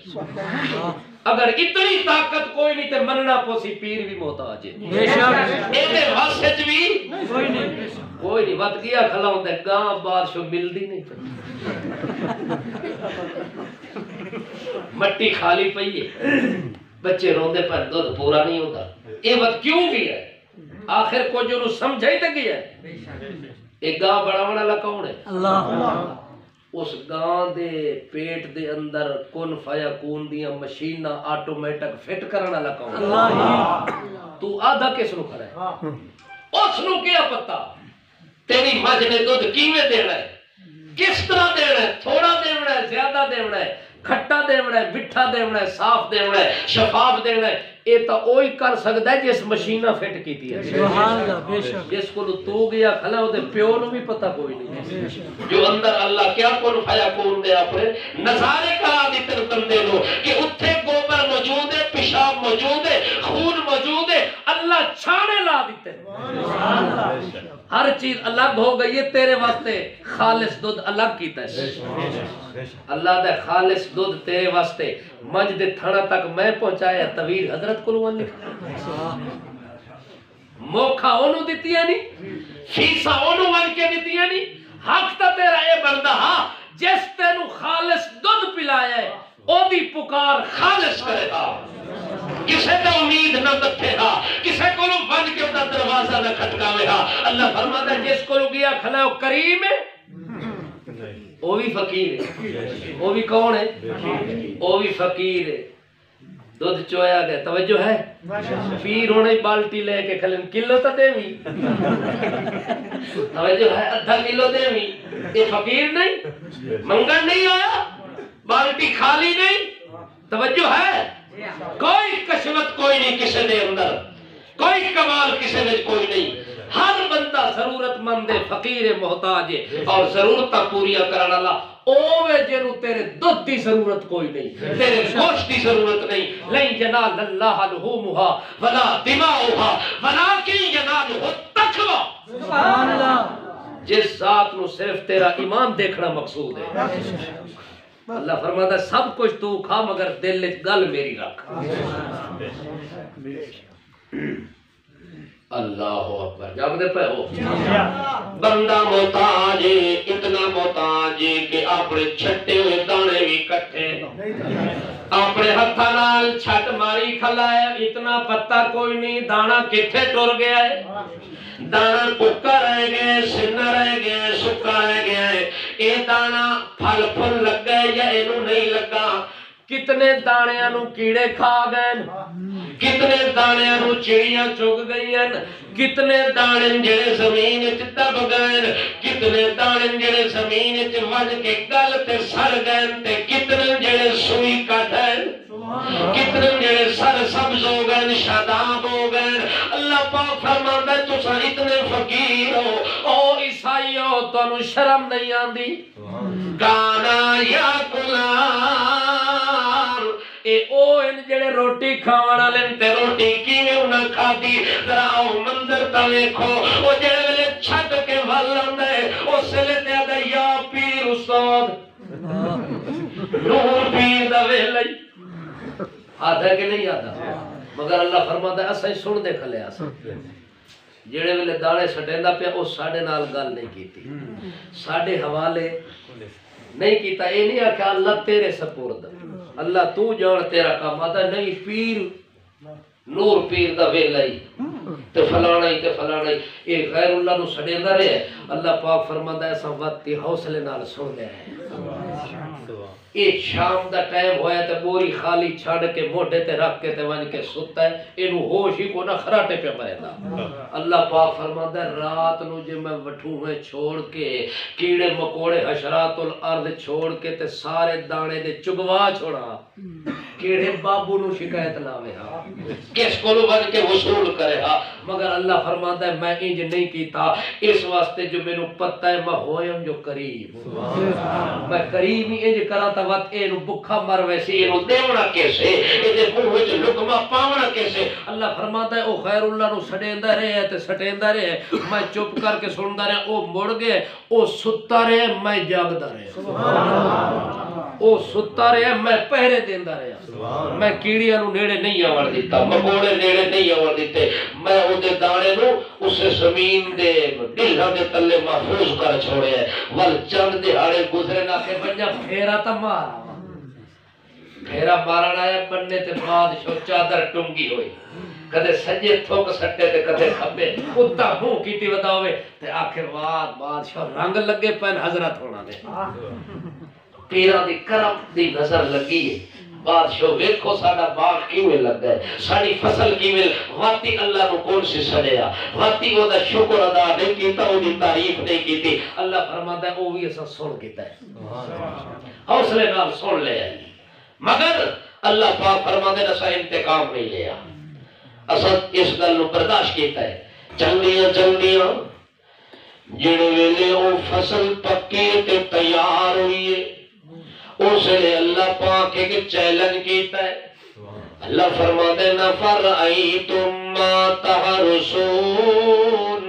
اگر اتنی طاقت کوئی نہیں تے مننا پوسی پیر بھی محتاج ہے بے شک اینے واسط بھی کوئی نہیں وت گیا کھلا ہوندا گاں بادشاہ ملدی نہیں مٹی خالی پئی ہے بچے روندے پر دودھ پورا نہیں ہوتا یہ وقت کیوں گیا ہے آخر کو جو سمجھا ہی تک گیا ہے ایک گاں بڑا والا کون ہے اللہ اس گاں دے پیٹ دے اندر کن فیکون دیاں مشیناں آٹومیٹک فٹ کرن والا کون اللہ تو آدھا کس نو کھڑا ہے اس نو کیا پتہ تیری مجھ نے دودھ کیویں دینا ہے کس طرح دینا ہے تھوڑا دینا ہے زیادہ دینا ہے کھٹا دینا ہے مٹھا دینا ہے صاف دینا ہے شفاف دینا ہے یہ تو وہی کر سکتا ہے جس مشینہ فٹ کیتی ہے سبحان اللہ بے شک جس کو تو گیا کھلا او دے پیو نو بھی پتہ کوئی نہیں جو اندر اللہ کیا کون فیکون دے اپنے نظارے کرا دیتے بندے نو کہ اتھے گوبر موجود ہے پیشاب موجود ہے خون موجود ہے اللہ چھانے لا دیتے سبحان اللہ ہر چیز الگ ہو گئی ہے تیرے واسطے خالص دودھ الگ کیتا ہے اللہ دے خالص دودھ تیرے واسطے مجھ دے تھڑا تک میں پہنچایا طویل حضرت کلوان لکھا موکھا انہوں دیتیا نہیں فیسا انہوں ون کے دیتیا نہیں حق تا تیرا اے بندہ ہاں جس تینو خالص دودھ پلایا ہے او دی پکار خالص کرے گا کسے کا امید نہ دکھے گا کسے کو لو ون کے اپنا دروازہ نہ کھٹکاوے گا اللہ فرماتا ہے جس کو لو گیا کھلا وہ کریم ہے وہ بھی فقیر ہے وہ بھی کون ہے وہ بھی فقیر ہے دودھ چویا گیا توجہ ہے پیر ہونے بالٹی لے کے کھلن کلو تا دے بھی توجہ ہے ادھا کلو دے بھی یہ فقیر نہیں منگن نہیں آیا بالٹی خالی نہیں توجہ ہے کوئی کشمت کوئی نہیں کسی دے اندر کوئی کمال کسی میں کوئی نہیں ہر بندہ ضرورت مند ہے فقیر ہے محتاج ہے اور ضرورتہ پوریا کرنا اللہ اوے جنو تیرے دودھ دی ضرورت کوئی نہیں تیرے گوشت دی ضرورت نہیں لن ینال اللہ لحومها ولا دماؤها ولکن ینالہ التقوی سبحان اللہ جس ذات نو صرف تیرا ایمان دیکھنا مقصود ہے اللہ فرماتا ہے سب کچھ تو کھا مگر دل گل میری رکھ اللہ اکبر جب دے پہ ہو بندہ محتاج ہے اتنا محتاج ہے کہ اپنے چھٹے ہوئے دانے بھی کٹھے اپنے ہتھا نال چھٹ ماری کھلا ہے اتنا پتہ کوئی نہیں دانا کتھے ٹر گیا ہے دانا پکا رہ گیا سنہ رہ گیا سکا رہ گیا ہے اے دانا پھل پھل لگ گئے یا اینو نہیں لگا کتنے دانیاں نو کیڑے کھا گئے، کتنے دانیاں نو چڑیاں چگ گئی ہیں، کتنے دانے جڑے زمین وچ دب گئے، کتنے دانے جڑے زمین وچ وج کے گل تے سڑ گئے، تے کتنے جڑے سوئی کٹ گئے، کتنے جڑے سر سبز ہو گئے، شاداب ہو گئے۔ اللہ پاک فرماندا ہے تساں اتنے فقیر ہو، او عیسائیو تانوں شرم نہیں آندی؟ گانا یا کلان اے او ان جڑے روٹی کھاون والے تے روٹی کیویں انہاں کھادی، ذرا او منظر تا ویکھو، او جڑے ویلے چھڈ کے ول آندا ہے اس ویلے تے آندا یا پیر استاد نور پیر دا ویلے آدھا کہ نہیں آدھا، مگر اللہ فرماتا ہے اساں سن دے کھلے اساں جڑے ویلے دانے سٹیندا پیا او ساڈے نال گل نہیں کیتی، ساڈے حوالے نہیں کیتا، اے نہیں آکھیا اللہ تیرے سپرد، اللہ تو جان تیرا کام، آتا نہیں پیر نور پیر دا ویلا ہی تے فلانا ہی تے فلانا ہی، اے غیر اللہ نو سڑیندا رہے، اللہ پاک فرماندا ہے اساں وقتی حوصلے نال سن لیا ہے۔ اے شام دا ٹائم ہویا تے بوری خالی چھڑ کے موڈے تے رکھ کے تے ون کے ستا ہے، اینو ہوش ہی کو نہ خراٹے پہ مرے دا۔ اللہ پاک فرماندا ہے رات نو جے میں وٹھوئے چھوڑ کے کیڑے مکوڑے حشرات الارض چھوڑ کے تے سارے دانے دے چگوا چھوڑا، کیڑے بابو نو شکایت لاوے ہاں، کس کو بن کے وصول کرے ہاں، مگر اللہ فرماندا ہے میں انج نہیں کیتا، اس واسطے جو میں نو پتہ ہے میں ہویم جو قریب، میں قریب ہی انج کرا تا وقت اینو بکھا مر ویسی اینو دیونا کیسے، ایدے منہ وچ لقمہ پاونا کیسے، اللہ فرماتا ہے او خیر اللہ نو سٹیندا رہے تے سٹیندا رہے، میں چپ کر کے سندا رہا، او مڑ گئے، او ستا رہے میں جاگدا رہا، او ستا رہے میں پہرے دیندا رہا، میں کیڑیاں نو نیڑے نہیں آون دیتا، مکوڑے نیڑے نہیں آون دیتے، میں او دے دانے نو اس زمین دے ڈھیلاں دے تلے محفوظ کر چھوڑے ہے، ول چند دہاڑے گزرے نہ کہ بنیا پھیرا تا مارا، پھیرا مارن آیا بننے تے بادشاہ چادر ٹنگی ہوئی، کدے سجے تھوک سٹے تے کدے کھبے، کتا ہوں کیتی وداوے تے آخر بادشاہ رنگ لگے پین حضرت ہونا دے، پیرا دی کرم دی نظر لگی ہے، بادشاہ ویکھو ساڈا باغ کیویں لگا ہے، ساری فصل کیویں، واقعی اللہ نو کون سی سڑیا، واقعی او دا شکر ادا نہیں کیتا، او دی تعریف نہیں کیتی، اللہ فرماتا ہے او بھی اساں سن کیتا ہے، حوصلے نال سن لے ہے، مگر اللہ پاک فرماتے ہیں اساں انتقام نہیں لیا، اساں اس گل نو برداشت کیتا ہے، چلدیاں چلدیاں جڑے ویلے او فصل پکی تے تیار ہوئی ہے، اس لئے اللہ پاک ایک چیلنج کیتا ہے، اللہ فرماتے ہیں فَرَأَيْتُمْ مَا تَحْرُثُونَ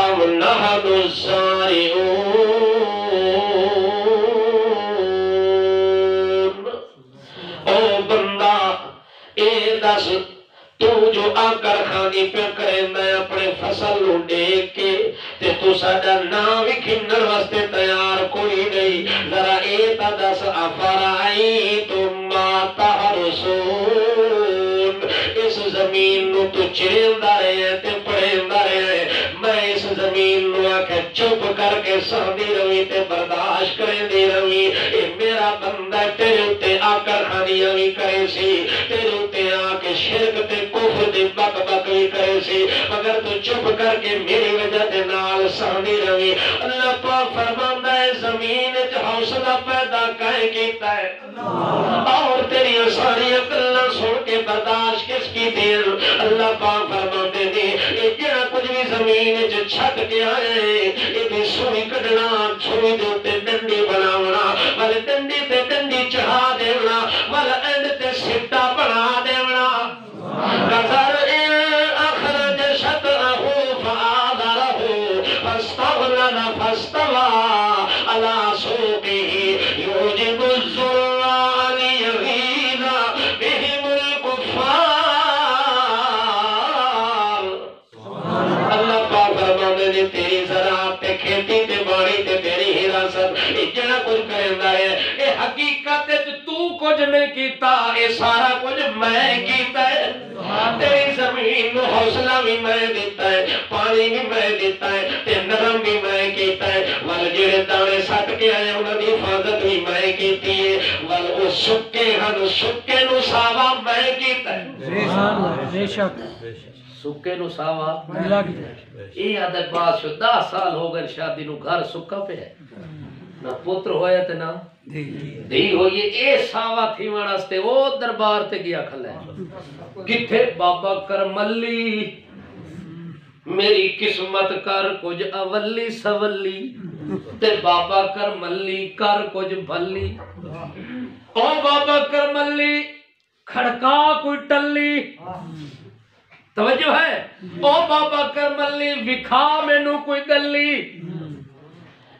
أَمْ نَحْنُ الزَّارِعُونَ، او بندہ اے دس تو جو آکر خانی پہ کریں ہے اپنے فصل نو دیکھ کے تے تو ساڈا نام کھنڈر واسطے تیار کوئی نہیں، ذرا اے تا دس افرائیتم ما تحرثون، اس زمین نو تو چریندا رہے تے پڑیندا رہے، میں اس زمین نو آکے چپ کر کے سہدی روی تے برداشت کریں دی روی، اے میرا بندہ تیرے تے آکر خانیاں بھی کرے سی، تیرے تے آکے شرک تے کفر دی بک بک بھی کرے سی، مگر تو چپ کر کے میری وجہ دے نال سہدی روی، اللہ پاک فرماندا ہے زمین وچ حوصلہ پیدا کائیں کیتا ہے، اور تیری ساری گلاں سن کے برداشت کس کی دیر، اللہ پاک فرماتے نے اے جڑا کچھ بھی زمین وچ چھڈ کے آئے اے دی سوئی کڈنا، سوئی دے تے ڈنڈی بناونا، ول ڈنڈی تے ڈنڈی چڑھا دینا، ول اینڈ تے سٹا بنا دینا، نظر اخرج شطرہ فآذرہ فاستغلظ فاستوى على سوقه يعجب الزراع ليغيظ بهم الكفار، اللہ پاک فرماتے نے تیری زراعت تے کھیتی تے باڑی تے تیری حراست اے جڑا کچھ کریندا ہے اے حقیقت تو کچھ نہیں کیتا، اے سارا کچھ میں کیتا ہے، تیری زمین نو حوصلہ بھی میں دیتا ہے، پانی بھی میں دیتا ہے تے نرم بھی میں کیتا ہے، ول جڑے دانے سٹ کے آئے انہاں دی حفاظت بھی بھی میں کیتی ہے ول او سکے ہن سکے نو ساوا میں کیتا ہے بے شک سکے نو ساوا اللہ کی طرف یہ عادت بات شو 10 سال ہو گئے شادی نو گھر سکا پہ ہے نہ پتر ہویا تے نہ دی ہوئی اے ساوا تھی واسطے او دربار تے گیا کھلا ہے کتھے بابا کرملی میری قسمت کر کچھ اولی سولی تے بابا کرملی کر کچھ بھلی او بابا کرملی کھڑکا کوئی ٹلی توجہ ہے او بابا کرملی وکھا مینوں کوئی گلی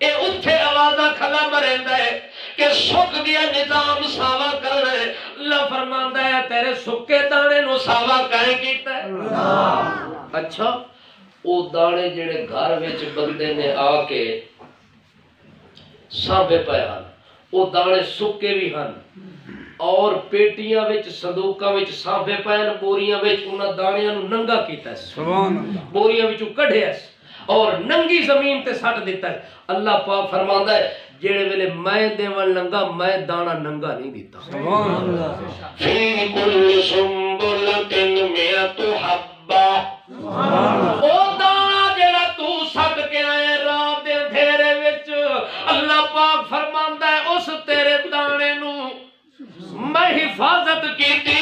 اے اتھے آوازہ کھلا مریندا ہے کہ سک گیا نظام ساوا کر رہے اللہ فرماندا ہے تیرے سکے دانے نو ساوا کہیں کیتا ہے اچھا او دانے جڑے گھر وچ بندے نے آ کے سانبے پے ہن او دانے سکے بھی ہن اور پیٹیاں وچ صندوقاں وچ سانبے پے ہن بوریاں وچ انہاں دانیاں نو ننگا کیتا ہے سبحان اللہ بوریاں وچوں کڈھیا اور ننگی زمین تے سٹ دیتا ہے اللہ پاک فرماندا ہے جڑے ویلے میں دیون لنگا میں دانا ننگا نہیں دیتا سبحان اللہ فی کل سنبلۃ مئۃ حبہ او دانا جڑا تو سٹ کے آئے رات دے اندھیرے وچ اللہ پاک فرماندا ہے اس تیرے دانے نو میں حفاظت کیتی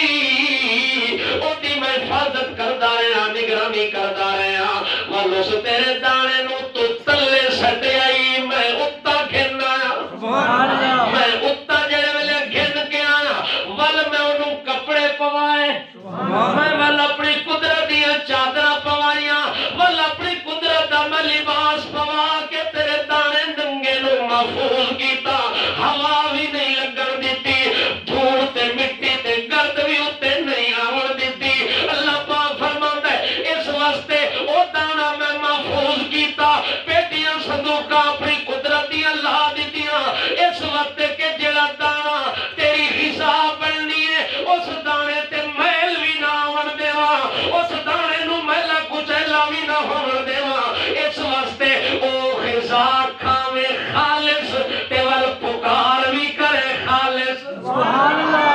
او دی میں حفاظت کردا رہا نگرانی کردا رہا ول اس تیرے دانے نو تو تلے سٹ آئی میں اتا کھنا سبحان اللہ میں اتا جڑے ویلے گھن کے آیا ول میں انہوں کپڑے پوائے میں ول اپنی قدرت دیا چادرہ پوائیاں ول اپنی قدرت دا میں لباس پوا کے تیرے دانے ننگے نو محفوظ کیتا ہوا بھی نہیں لگن دیتی دھوڑ تے مٹی تے گرد بھی اتے نہیں آون دیتی اللہ پاک فرماندا ہے اس واسطے او دانا میں محفوظ کیتا پیٹیاں صندوقاں اپنی قدرت دیا لا دیتیاں اس وقت کہ جڑا دانا تیری غذا بننی ہے اس دانے تے میل بھی نہ آون دیواں اس دانے نو میلا کچیلا بھی نہ ہون دیواں اس واسطے او غذا کھاوے خالص تے ول پکار بھی کرے خالص سبحان اللہ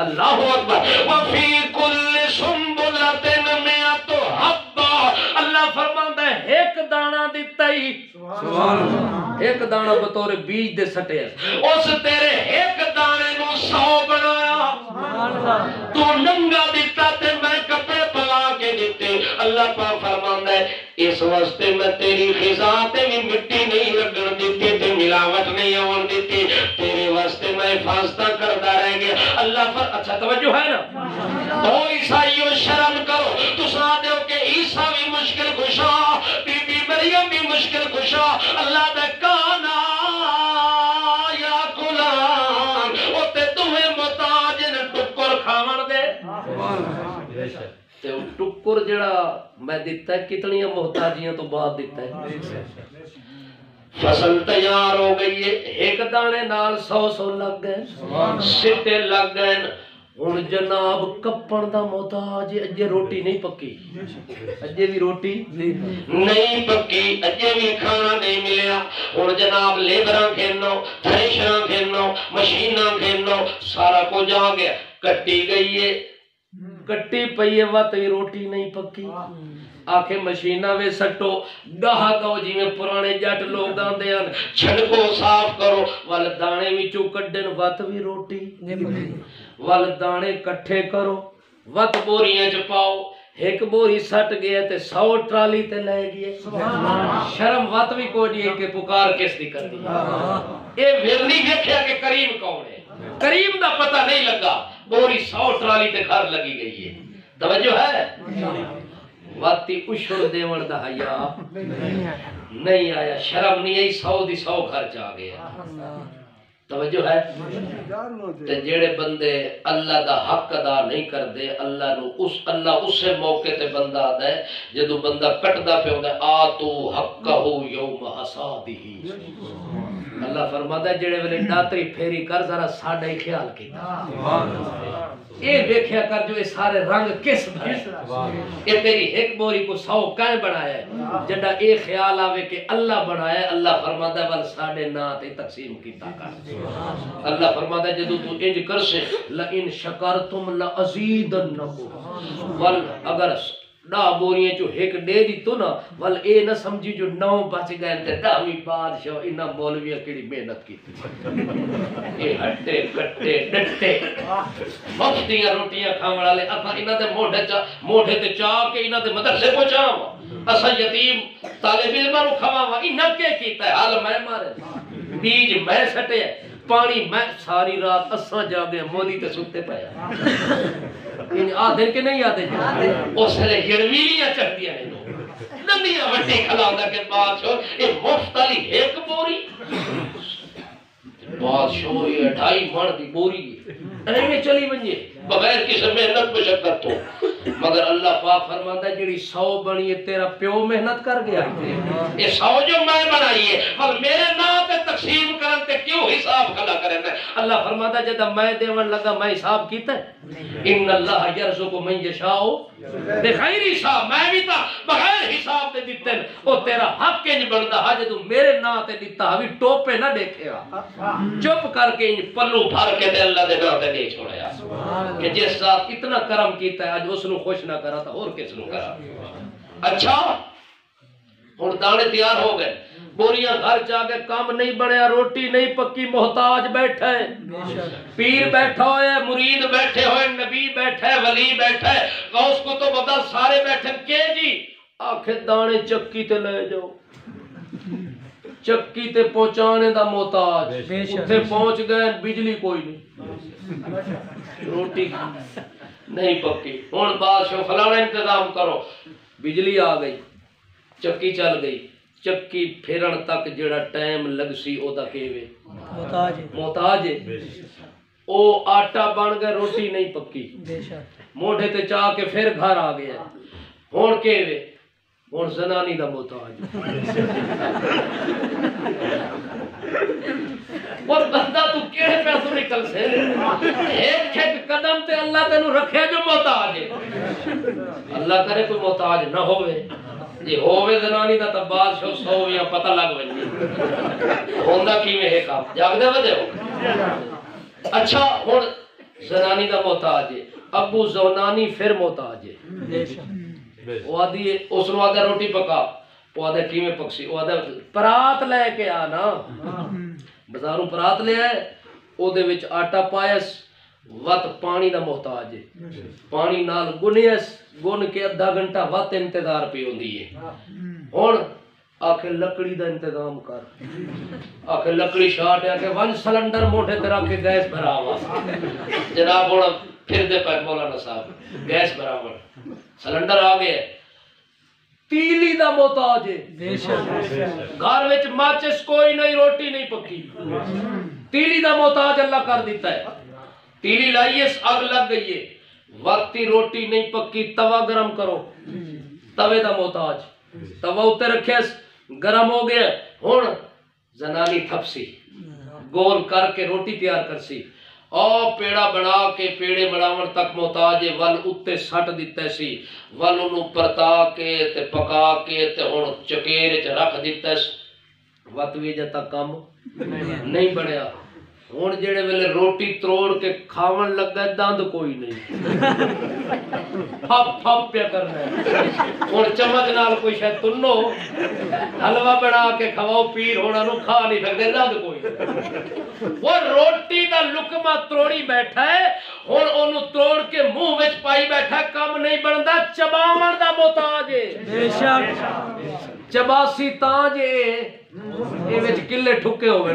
اللہ اکبر وفی کل سنبلۃ مئۃ حبہ اللہ فرماندا ہے ایک دانہ دتا ہی سبحان اللہ ایک دانہ بطور بیج دے سٹے اس تیرے ایک دانے نو 100 بنایا سبحان اللہ تو ننگا دیتا تے میں کپڑے پلا کے دیتے اللہ پاک فرماندا ہے اس واسطے میں تیری غذا تے بھی مٹی نہیں لگن دیتی تے ملاوٹ نہیں آون دیتی تیرے واسطے میں حفاظتاں کردا رہ گیا اللہ پر اچھا توجہ ہے نا او عیسائیو شرم کرو تساں دیو کہ عیسیٰ بھی مشکل کشا بی بی مریم بھی مشکل کشا اللہ دے کانا یا غلام او تے تمہیں محتاج نے ٹکر کھاون دے تے ٹکر جڑا میں دیتا ہے کتنی محتاجیاں تو بعد دیتا ہے فصل تیار ہو گئی ہے ایک دانے نال 100 لگ گئے سٹے لگ گئے ہن جناب کپن دا محتاج اجے روٹی نہیں پکی اجے بھی روٹی نہیں پکی اجے بھی کھانا نہیں ملیا ہن جناب لیبراں گھنو تھریشراں گھنو مشیناں گھنو سارا کچھ آ گیا کٹی گئی ہے کٹی پئی ہے وقت روٹی نہیں پکی آکھے مشینہ وے سٹو گاہ گاؤ جی میں پرانے جٹ لوگ آندے ہیں چھڑکو صاف کرو وال دانے وچوں کڈن وقت بھی روٹی وال دانے کٹھے کرو وقت بوریاں چ پاؤ ایک بوری سٹ گیا تے 100 ٹرالی تے لے گئے شرم وقت بھی کوئی نہیں کہ پکار کس دی کر دی اے ویرنی دیکھیا کہ کریم کون ہے کریم دا پتہ نہیں لگا بوری 100 ٹرالی تے گھر لگی گئی ہے توجہ ہے واتی اشر دیون دا حیا نہیں آیا شرم نہیں آئی 100 دی 100 خرچ آ گیا توجہ ہے تے جڑے بندے اللہ دا حق ادا نہیں کردے اللہ اسے موقع تے بندہ آدا ہے جدوں بندہ کٹدا پیا ہوندا آتو حقہ یوم حصادہ اللہ فرماتا ہے جڑے ویلے ڈاتری پھیری کر ذرا ساڈا ہی خیال کیتا اے ویکھیا کر جو اے سارے رنگ کس بھرے اے تیری ایک بوری کو 100 کائیں بنایا ہے جڑا اے خیال آوے کہ اللہ بنایا ہے اللہ فرماتا ہے ول ساڈے نا تے تقسیم کیتا کر اللہ فرماتا ہے جدوں تو انج کرسے لئن شکرتم لازیدنکم ول اگر 10 بوریاں چو ایک دے دی تو نا ول اے نہ سمجھی جو 9 بچ گئے تے 10ویں بادشاہ انہاں مولویاں کیڑی محنت کیتی اے ہٹے کٹے ڈٹے مفتیاں روٹیاں کھاون والے اساں انہاں دے موڈھے تے چا کے انہاں دے مدرسے پہنچاواں اساں یتیم طالب علماں نوں کھواواں انہاں کے کیتا ہے حال میں مارے بیج میں سٹے پانی میں ساری رات اساں جاگے مولی تے ستے پیا ان آدھے کے نہیں آدھے اس نے جڑویلیاں چڑھ دیا نے نندیاں وٹی کھلاوندا کہ بادشاہ اے مفت والی ایک بوری بادشاہ یہ 2.5 من دی بوری ایویں چلی ونجے بغیر کسی محنت مشقت تو مگر اللہ پاک فرماندا ہے جڑی 100 بنی ہے تیرا پیو محنت کر گیا یہ 100 جو میں بنائی ہے پر میرے نام تے تقسیم کرن تے کیوں حساب کلا کرن اللہ فرماندا ہے جدا میں دیون لگا میں حساب کیتا ہے ان اللہ یرزق من یشاء بغیر حساب میں بھی تا بغیر حساب دے دتے او تیرا حق انج بندا ہے جدوں میرے نام تے دتا ہوی ٹوپے نہ دیکھیا چپ کر کے انج پلو بھر کے تے اللہ دے نام تے نہیں چھوڑیا کہ جس ذات اتنا کرم کیتا ہے آج اس نو خوش نہ کرا تھا اور کس نو کرا اچھا ہن دانے تیار ہو گئے بوریاں گھر جا کے کام نہیں بنیا روٹی نہیں پکی محتاج بیٹھا ہے پیر بیٹھا ہوئے مرید بیٹھے ہوئے نبی بیٹھا ہے ولی بیٹھا ہے غوث کو تو بتا سارے بیٹھے کہ جی آخر دانے چکی تے لے جاؤ چکی تے پہنچانے دا محتاج اتھے پہنچ گئے بجلی کوئی نہیں روٹی نہیں پکی ہن بادشاہ فلانا انتظام کرو بجلی آ گئی چکی چل گئی چکی پھرن تک جڑا ٹائم لگ سی او دا کیوے محتاج ہے او آٹا بن گیا روٹی نہیں پکی موڈے تے چاہ کے پھر گھر آ گیا ہن کیوے ہن زنانی دا محتاج اور بندہ تو کیڑے پیسوں نکل سے ایک ایک قدم تے اللہ تینوں رکھے جو محتاج ہے اللہ کرے کوئی محتاج نہ ہوئے جی ہووے زنانی دا تا بادشاہ 100 یا پتہ لگ ونجے ہوندا کیویں ہے کام جاگدے ودے ہو اچھا ہن زنانی دا محتاج ہے ابو زونانی پھر محتاج ہے وہ آدھی اس نو آدھا روٹی پکا وہ آدھا کیویں پکسی وہ آدھا پرات لے کے آنا بازاروں پرات لے آئے او دے وچ آٹا پایس وقت پانی دا محتاج ہے پانی نال گنیس گن کے آدھا گھنٹہ وقت انتظار پہ ہوندی ہے ہن آکھے لکڑی دا انتظام کر آکھے لکڑی شاٹ ہے کہ 1 سلنڈر موٹے طرح کے گیس بھرا ہوا جناب ہونا پھر دے پہ مولانا صاحب گیس برابر سلنڈر آ گئے تیلی دا محتاج ہے گھر وچ ماچس کوئی نہیں روٹی نہیں پکی تیلی دا محتاج اللہ کر دیتا ہے تیلی لائیے آگ لگ گئی ہے وقتی روٹی نہیں پکی توا گرم کرو توے دا محتاج توا اتے رکھے گرم ہو گیا ہن زنانی تھپسی گول کر کے روٹی تیار کرسی او پیڑا بنا کے پیڑے بناون تک محتاج ول اتے سٹ دیتا سی ول انہوں پرتا کے تے پکا کے تے ہن چکیر چ رکھ دیتا وقت بھی جتا کم نہیں بنیا ہن جڑے ویلے روٹی تروڑ کے کھاون لگا دند کوئی نہیں پھپ پھپ پیا کرنا ہے ہن چمچ نال کوئی شے تنو حلوہ بنا کے کھواؤ پیر ہونا نو کھا نہیں سکدے دند کوئی وہ روٹی دا لقمہ تروڑی بیٹھا ہے ہن اونوں توڑ کے منہ وچ پائی بیٹھا کم نہیں بندا چباون دا محتاج ہے بے شک چباسی تاں جے اے وچ کلے ٹھکے ہوے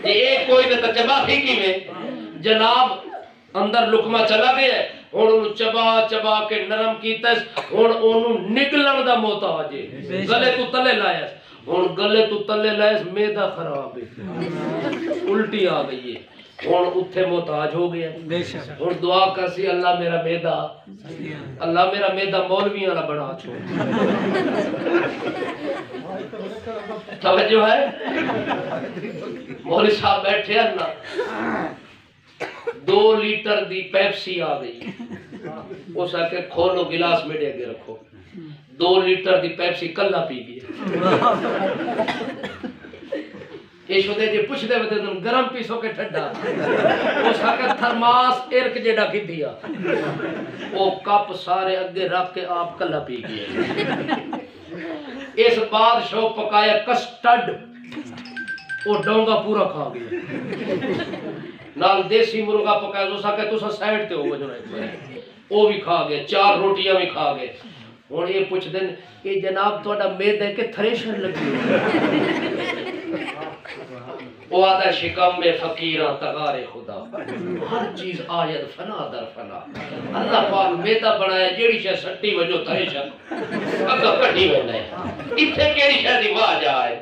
اے کوئی تے چباسی کیویں جناب اندر لقمہ چلا گیا ہن اونوں چبا چبا کے نرم کیتا ہن اونوں نگلن دا محتاج ہے گلے تو تلے لایا ہوں گلے تو تلے لیس میدا خراب ہے الٹی آ گئی ہے ہوں اتھے محتاج ہو گیا ہوں دعا کرسی اللہ میرا میدا مولویاں والا بنا چھوڑ توجہ ہے مولوی صاحب بیٹھے اللہ 2 لیٹر دی پیپسی آ گئی اس آ کے کھولو گلاس میرے آگے رکھو 2 لیٹر دی پیپسی کلا پی گئی یہ شدے جی پوچھ دے وے تم گرم پیسو کے ٹھڈا اس آ کے تھرماس ارک جیڑا کی دیا وہ کپ سارے اگے رکھ کے آپ کلا پی گئی اس بادشاہ پکایا کسٹرڈ وہ ڈونگا پورا کھا گیا نال دیسی مرغا پکایا تو سا کہ تسا سائیڈ تے ہو گئے وہ بھی کھا گئے 4 روٹیاں بھی کھا گئے ہوں یہ پوچھ دیں کہ جناب تھوڑا میدا ہے کہ تھریشر لگی وہ آدھا شکم میں فقیراں تغار خدا ہر چیز آیت فنا در فنا اللہ پاک میدا بنایا جیڑی شے سٹی وجو تھریشر اگا کٹی وینا ہے اتھے کیڑی شے دی واہ جائے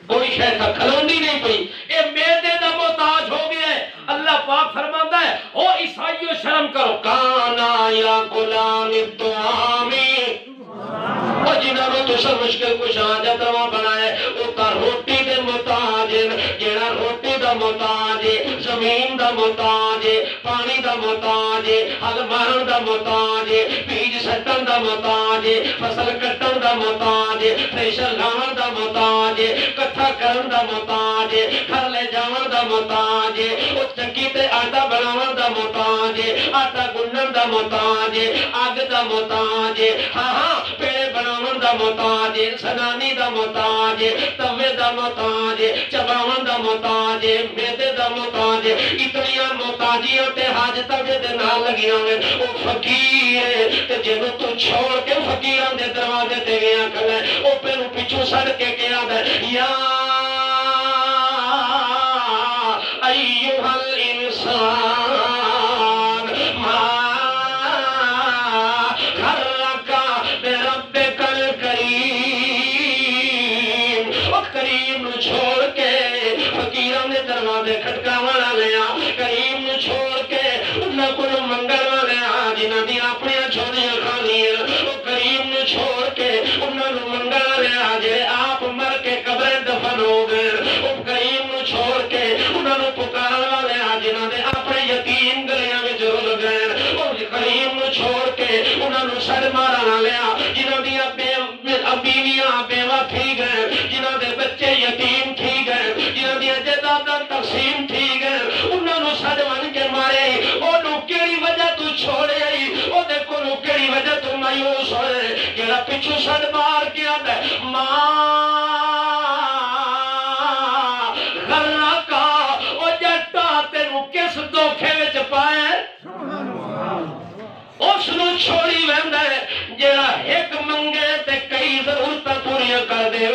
کوئی شے تھا کھلوندی نہیں پئی اے میدے دا محتاج ہو گیا ہے اللہ پاک فرماندا ہے او عیسائیو شرم کرو کانا یا غلام الطعامی او جنہاں نوں تساں مشکل کشا جتوا بنائے او تا روٹی دے محتاج جیڑا روٹی دا محتاج زمین دا محتاج پانی دا محتاج ہل مارن دا محتاج بیج سٹن دا محتاج فصل کٹن دا محتاج پریشر لاون دا محتاج کٹھا کرن دا محتاج گھر لے جاون دا محتاج او چکی تے آٹا بناون دا محتاج آٹا گنن دا محتاج آگ دا محتاج ہاں پیڑے بناون دا محتاج سنانی دا محتاج توے دا محتاج چباون دا محتاج میدے دا محتاج اتنیاں محتاجیاں تے حاجتاں دے نال لگیاں ہوئے او فقیر تے جنوں تو چھوڑ کے فقیراں دے دروازے تے گیا کھڑا او پہلو پیچھے سڑ کے کیا دے یا ایھا الانسان ما غرک بربک الکریم او کریم نو چھوڑ کے فقیراں دے دروازے کھٹکاون والےاں کریم نو چھوڑ کے انہاں کول منگل والےاں جنہاں دی اپنی چھوڑیاں خالیاں او کریم نو چھوڑ کے انہاں نو منگل والےاں جے آپ مر کے قبر دفن ہو گئے او کریم نو چھوڑ کے انہاں نو پکارن والےاں جنہاں دے اپنے یتیم گلیاں وچ رول گئے او کریم نو چھوڑ کے انہاں نو سڑ مارن والےاں جنہاں دی بیویاں بیوہ تھی گئے جنہاں دے بچے یتیم تھی گئے جنہاں دی جائیداداں تقسیم تھی گئے انہاں نو سڑ ون کے مارے اونوں کیڑی وجہ تو چھوڑے آئی او دے کولوں کیڑی وجہ تو مایوس ہوئے جڑا پچھو سڑ مار کے آندا ماں غرقا او جٹا تینوں کس دھوکھے وچ پائے اس نو چھوڑی ویندا ہے جڑا ایک منگے تے کئی ضرورتاں پوریاں کر دے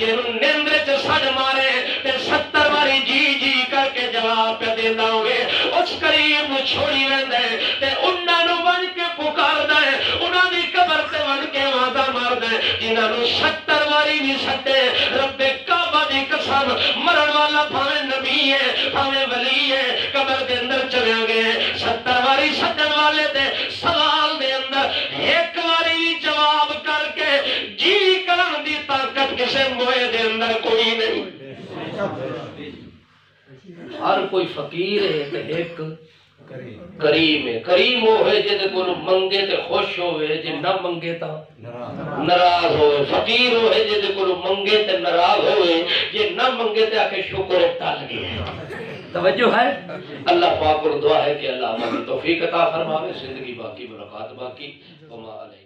جنوں نیندر چ سڑ مارے تے 70 واری جی جی کر کے جواب پہ دیندا ہوئے اس کریم نو چھوڑی ویندا ہے تے انہاں نو ون کے پکاردا ہے انہاں دی قبر تے ون کے وعدہ ماردا ہے جنہاں نو 70 واری بھی سٹے رب کعبہ دی قسم مرن والا بھاویں نبی ہے بھاویں ولی ہے قبر دے اندر چلے گئے 70 واری سٹن والے دے سوال دے اندر ایک واری بھی جواب کر کے جی کرن دی طاقت کسے موئے دے اندر کوئی نہیں ہر کوئی فقیر ہے تے ایک کریم ہے کریم وہ ہے جے کو منگے تے خوش ہوئے جے نہ منگے تا ناراض ہوئے فقیر وہ ہے جے کو منگے تے ناراض ہوئے جے نہ منگے تے آکے شکر ٹال گئے توجہ ہے اللہ پاک کو دعا ہے کہ اللہ ہمیں توفیق عطا فرمائے زندگی باقی ملاقات باقی وما علیہ